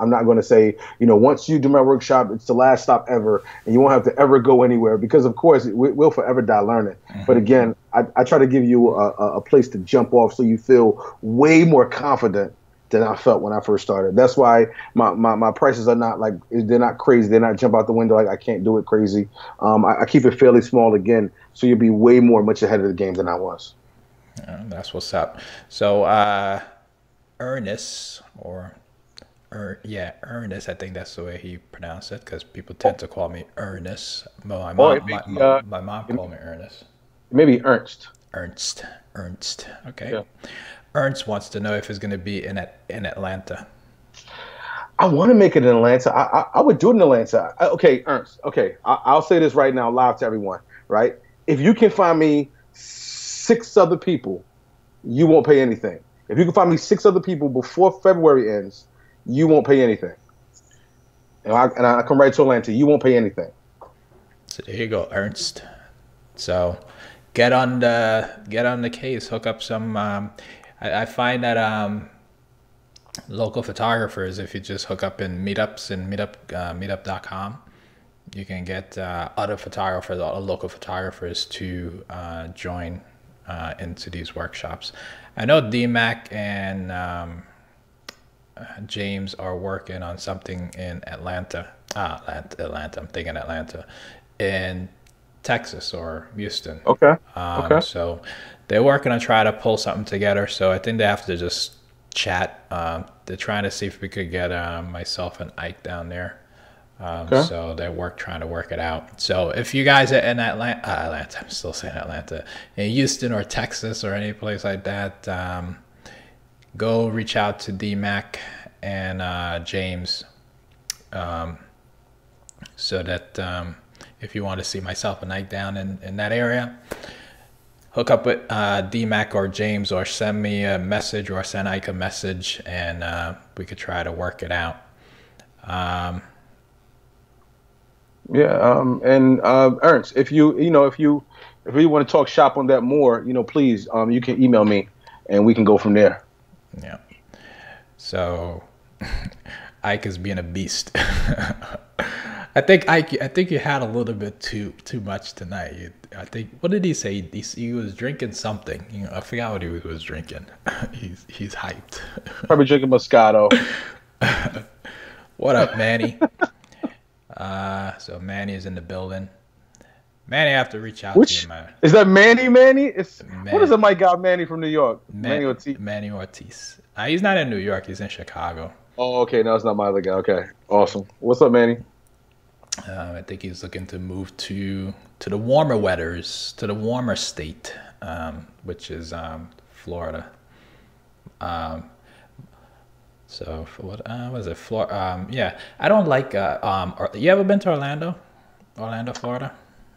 I'm not going to say, once you do my workshop, it's the last stop ever, and you won't have to ever go anywhere, because of course we'll forever die learning. But again, I try to give you a place to jump off so you feel way more confident than I felt when I first started. That's why my prices are not they're not crazy. They're not jump out the window like I can't do it crazy. I keep it fairly small again, so you'll be much ahead of the game than I was. That's what's up. So Ernest, Ernest, I think that's the way he pronounced it, because people tend to call me Ernest. My mom called me Ernest. Maybe Ernst. Ernst. Okay. Yeah. Ernst wants to know if it's going to be in Atlanta. I want to make it in Atlanta. I would do it in Atlanta. Okay, Ernst. Okay, I'll say this right now live to everyone, right? If you can find me 6 other people, you won't pay anything. If you can find me 6 other people before February ends, you won't pay anything. And I come right to Atlanta, you won't pay anything. So there you go, Ernst. So get on the case. Hook up some. I find that local photographers, if you just hook up in meetups and meetup.com, you can get other photographers, other local photographers to join into these workshops. I know DMAC and James are working on something in Atlanta. Atlanta. I'm thinking Atlanta, in Texas or Houston. Okay. So they're working on trying to pull something together. So I think they have to just chat. They're trying to see if we could get myself and Ike down there. So they're trying to work it out. So if you guys are in Atlanta, I'm still saying Atlanta, in Houston or Texas or any place like that, go reach out to DMAC and James, so that if you want to see myself and Ike down in that area, hook up with DMAC or James, or send me a message, or send Ike a message, and we could try to work it out. And Ernst, if you really want to talk shop on that more, please, you can email me and we can go from there. Yeah. So Ike is being a beast. I think you had a little bit too much tonight. I think, what did he say? He was drinking something. I forgot what he was drinking. He's hyped. Probably drinking Moscato. What up, Manny? So Manny is in the building. Manny, I have to reach out to you, man. Is that Manny? What is it, my guy Manny from New York? Manny Ortiz. Manny Ortiz. He's not in New York. He's in Chicago. Oh, okay. No, it's not my other guy. Okay, awesome. What's up, Manny? I think he's looking to move to the warmer weathers, to the warmer state, which is Florida. So for what was it? Florida? Yeah, I don't like. You ever been to Orlando, Florida?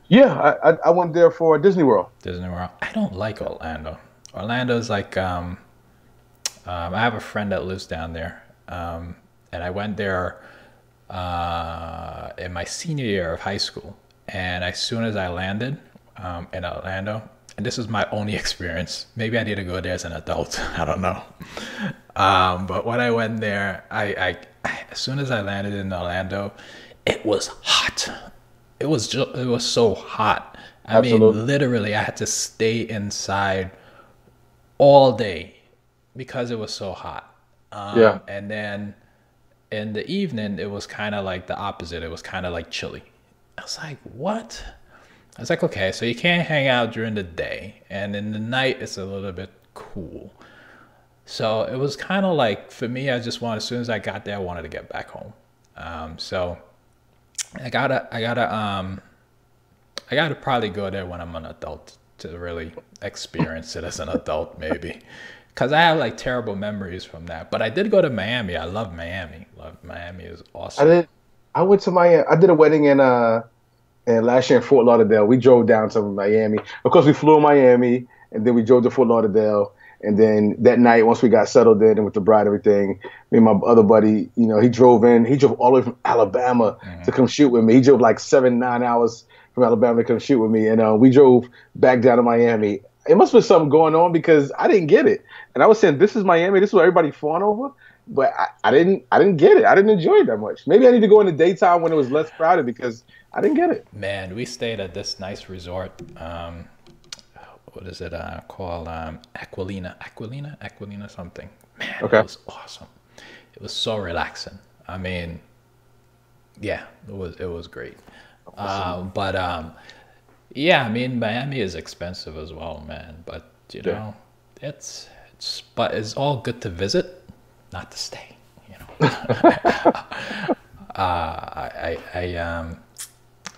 Yeah, I went there for Disney World. I don't like Orlando. Orlando's like, I have a friend that lives down there, and I went there in my senior year of high school. And as soon as I landed in Orlando, and this is my only experience, maybe I need to go there as an adult, I don't know. But when I went there, I as soon as I landed in Orlando, it was hot. It was so hot. I mean, literally, I had to stay inside all day because it was so hot. And then in the evening, it was kind of like the opposite. It was kind of like chilly. I was like, what? I was like, okay, so you can't hang out during the day, and in the night, it's a little bit cool. So it was kind of like, for me, as soon as I got there, I wanted to get back home. So I gotta probably go there when I'm an adult to really experience it as an adult, maybe. Because I have like terrible memories from that. But I did go to Miami. I love Miami. Miami is awesome. I went to Miami. I did a wedding in last year in Fort Lauderdale. We drove down to Miami. Of course, we flew to Miami, and then we drove to Fort Lauderdale. And then that night, once we got settled in and with the bride and everything, me and my other buddy, he drove all the way from Alabama to come shoot with me. He drove like 7-9 hours from Alabama to come shoot with me. And we drove back down to Miami. it must be something going on because I didn't get it. And I was saying, this is Miami. This is what everybody fawn over. But I didn't get it. I didn't enjoy it that much. Maybe I need to go in the daytime when it was less crowded because I didn't get it. Man, we stayed at this nice resort. What is it called? Aquilina something. Man, Okay. it was awesome. It was so relaxing. I mean, yeah, it was great. Awesome. Yeah, I mean, Miami is expensive as well, man. But you know, but it's all good to visit, not to stay. You know.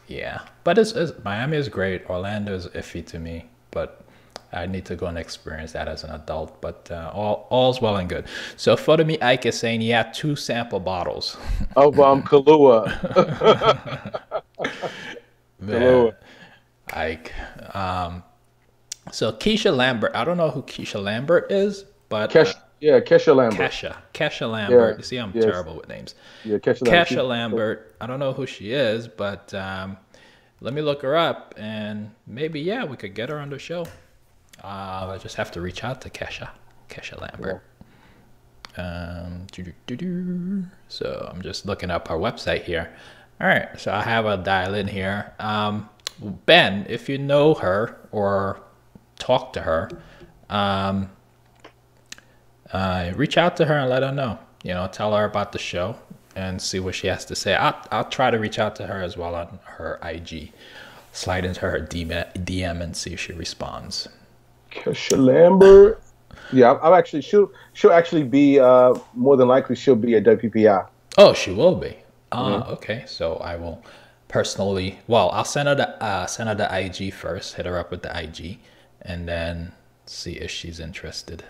Yeah, but Miami is great. Orlando is iffy to me, but I need to go and experience that as an adult. But all's well and good. So for me, Ike is saying, yeah, 2 sample bottles. Of Kahlua. Man, Kahlua. Ike. So Keisha Lambert, I don't know who Keisha Lambert is, but Kesha Lambert. Kesha Lambert. Yeah, You see, I'm yes. terrible with names. Yeah, Kesha Lambert. Kesha Lambert. I don't know who she is, but let me look her up, and maybe we could get her on the show. I just have to reach out to Kesha Lambert. So I'm just looking up her website here. All right, so I have a dial in here. Ben, if you know her or talk to her, reach out to her and let her know. You know, tell her about the show and see what she has to say. I'll try to reach out to her as well on her IG. Slide into her DM and see if she responds. Kesha Lambert. Yeah, I'm actually she'll actually be more than likely she'll be at WPPI. Oh, she will be. Okay. So I will personally. Well, I'll send her the IG first. Hit her up with the IG, and then see if she's interested.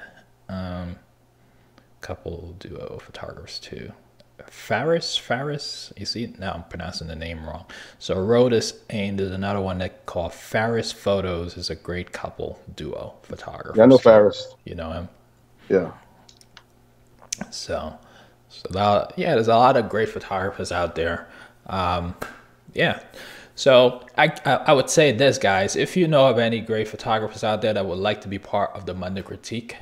Couple duo photographers too. Faris. You see, now I'm pronouncing the name wrong. So Rhodus and there's another one that called Faris Photos is a great couple duo photographer. Yeah, I know Faris. You know him? Yeah. So there's a lot of great photographers out there. Yeah. So I would say this, guys, if you know of any great photographers out there that would like to be part of the Monday Critique,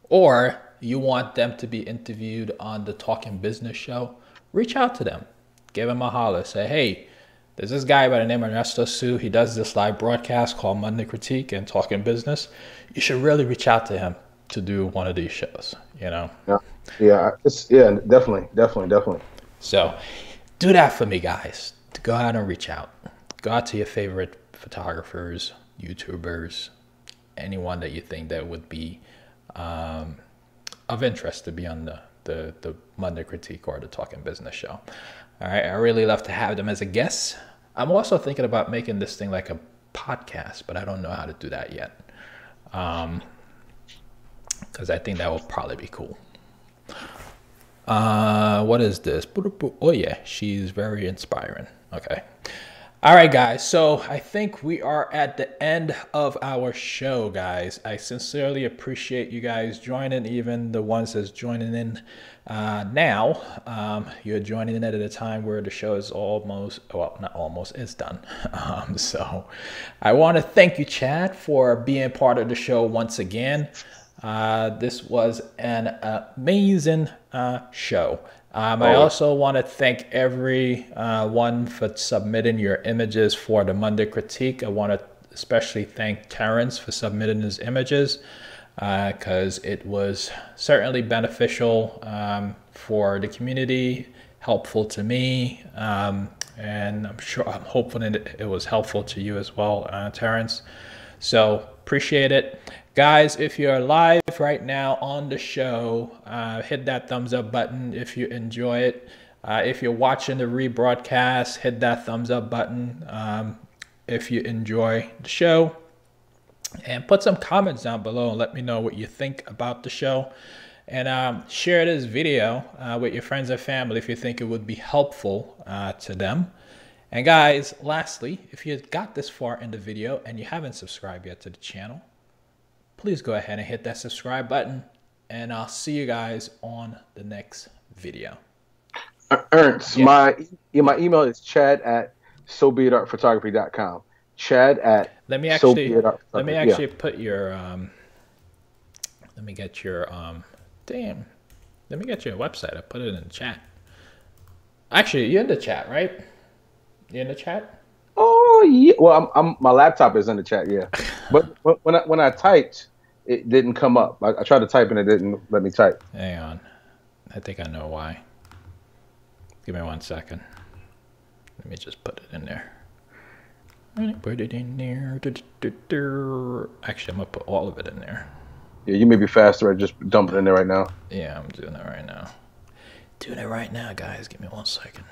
or you want them to be interviewed on the Talking Business show, reach out to them. Give them a holler. Say, hey, there's this guy by the name of Ernesto Sue. He does this live broadcast called Monday Critique and Talking Business. You should really reach out to him to do one of these shows, you know? Yeah, definitely. So do that for me, guys. Go out and reach out. Go out to your favorite photographers, YouTubers, anyone that you think that would be of interest to be on the Monday Critique or the Talking Business show. All right, I really love to have them as a guest. I'm also thinking about making this thing like a podcast, but I don't know how to do that yet. Because I think that will probably be cool. What is this? Oh yeah, she's very inspiring. Okay. All right, guys. So I think we are at the end of our show, guys. I sincerely appreciate you guys joining, even the ones that's joining in now. You're joining in at a time where the show is almost, well, not almost, it's done. So I want to thank you, Chad, for being part of the show once again. This was an amazing show. I also want to thank everyone for submitting your images for the Monday Critique. I want to especially thank Terrence for submitting his images because it was certainly beneficial for the community, helpful to me, and I'm hoping it was helpful to you as well, Terrence. So appreciate it. Guys, if you're live right now on the show, hit that thumbs up button if you enjoy it. If you're watching the rebroadcast, hit that thumbs up button if you enjoy the show. And put some comments down below and let me know what you think about the show. And share this video with your friends and family if you think it would be helpful to them. And guys, lastly, if you got this far in the video and you haven't subscribed yet to the channel, please go ahead and hit that subscribe button, and I'll see you guys on the next video. Ernst, my email is chad@sobeartphotography.com. Chad at Let me so actually be it. let me Yeah. actually put your let me get your damn. Let me get your website. I put it in the chat. Actually, you're in the chat, right? You in the chat? Oh yeah. Well, my laptop is in the chat. Yeah, but when I typed, it didn't come up. I tried to type and it didn't let me type. Hang on. I think I know why. Give me 1 second. Let me just put it in there. Put it in there. Actually, I'm gonna put all of it in there. Yeah, you may be faster at just dumping it in there right now. Yeah, I'm doing it right now. Doing it right now, guys. Give me 1 second.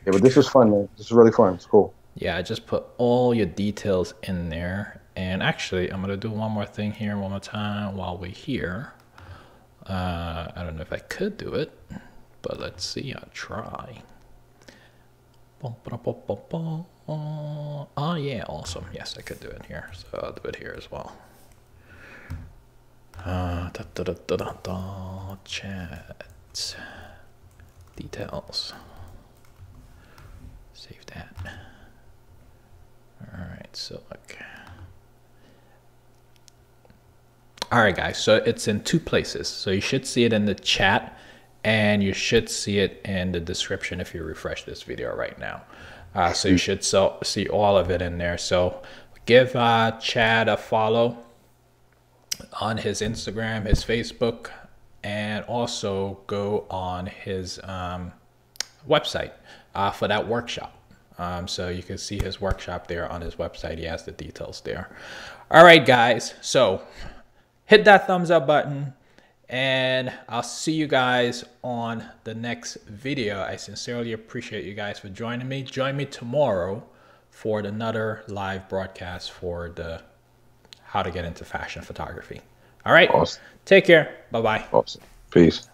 Yeah, but this is fun, man. This is really fun. It's cool. Yeah, I just put all your details in there. And actually, I'm gonna do one more thing here, one more time while we're here. I don't know if I could do it, but let's see. I'll try. Oh yeah, awesome. Yes, I could do it here, so I'll do it here as well. Chat details. Save that. All right, so okay. All right, guys. So it's in 2 places. So you should see it in the chat, and you should see it in the description if you refresh this video right now. So you should see all of it in there. So give Chad a follow on his Instagram, his Facebook, and also go on his website for that workshop. So you can see his workshop there on his website. He has the details there. All right, guys. So hit that thumbs up button, and I'll see you guys on the next video. I sincerely appreciate you guys for joining me. Join me tomorrow for another live broadcast for the how to get into fashion photography. All right. Awesome. Take care. Bye-bye. Awesome. Peace.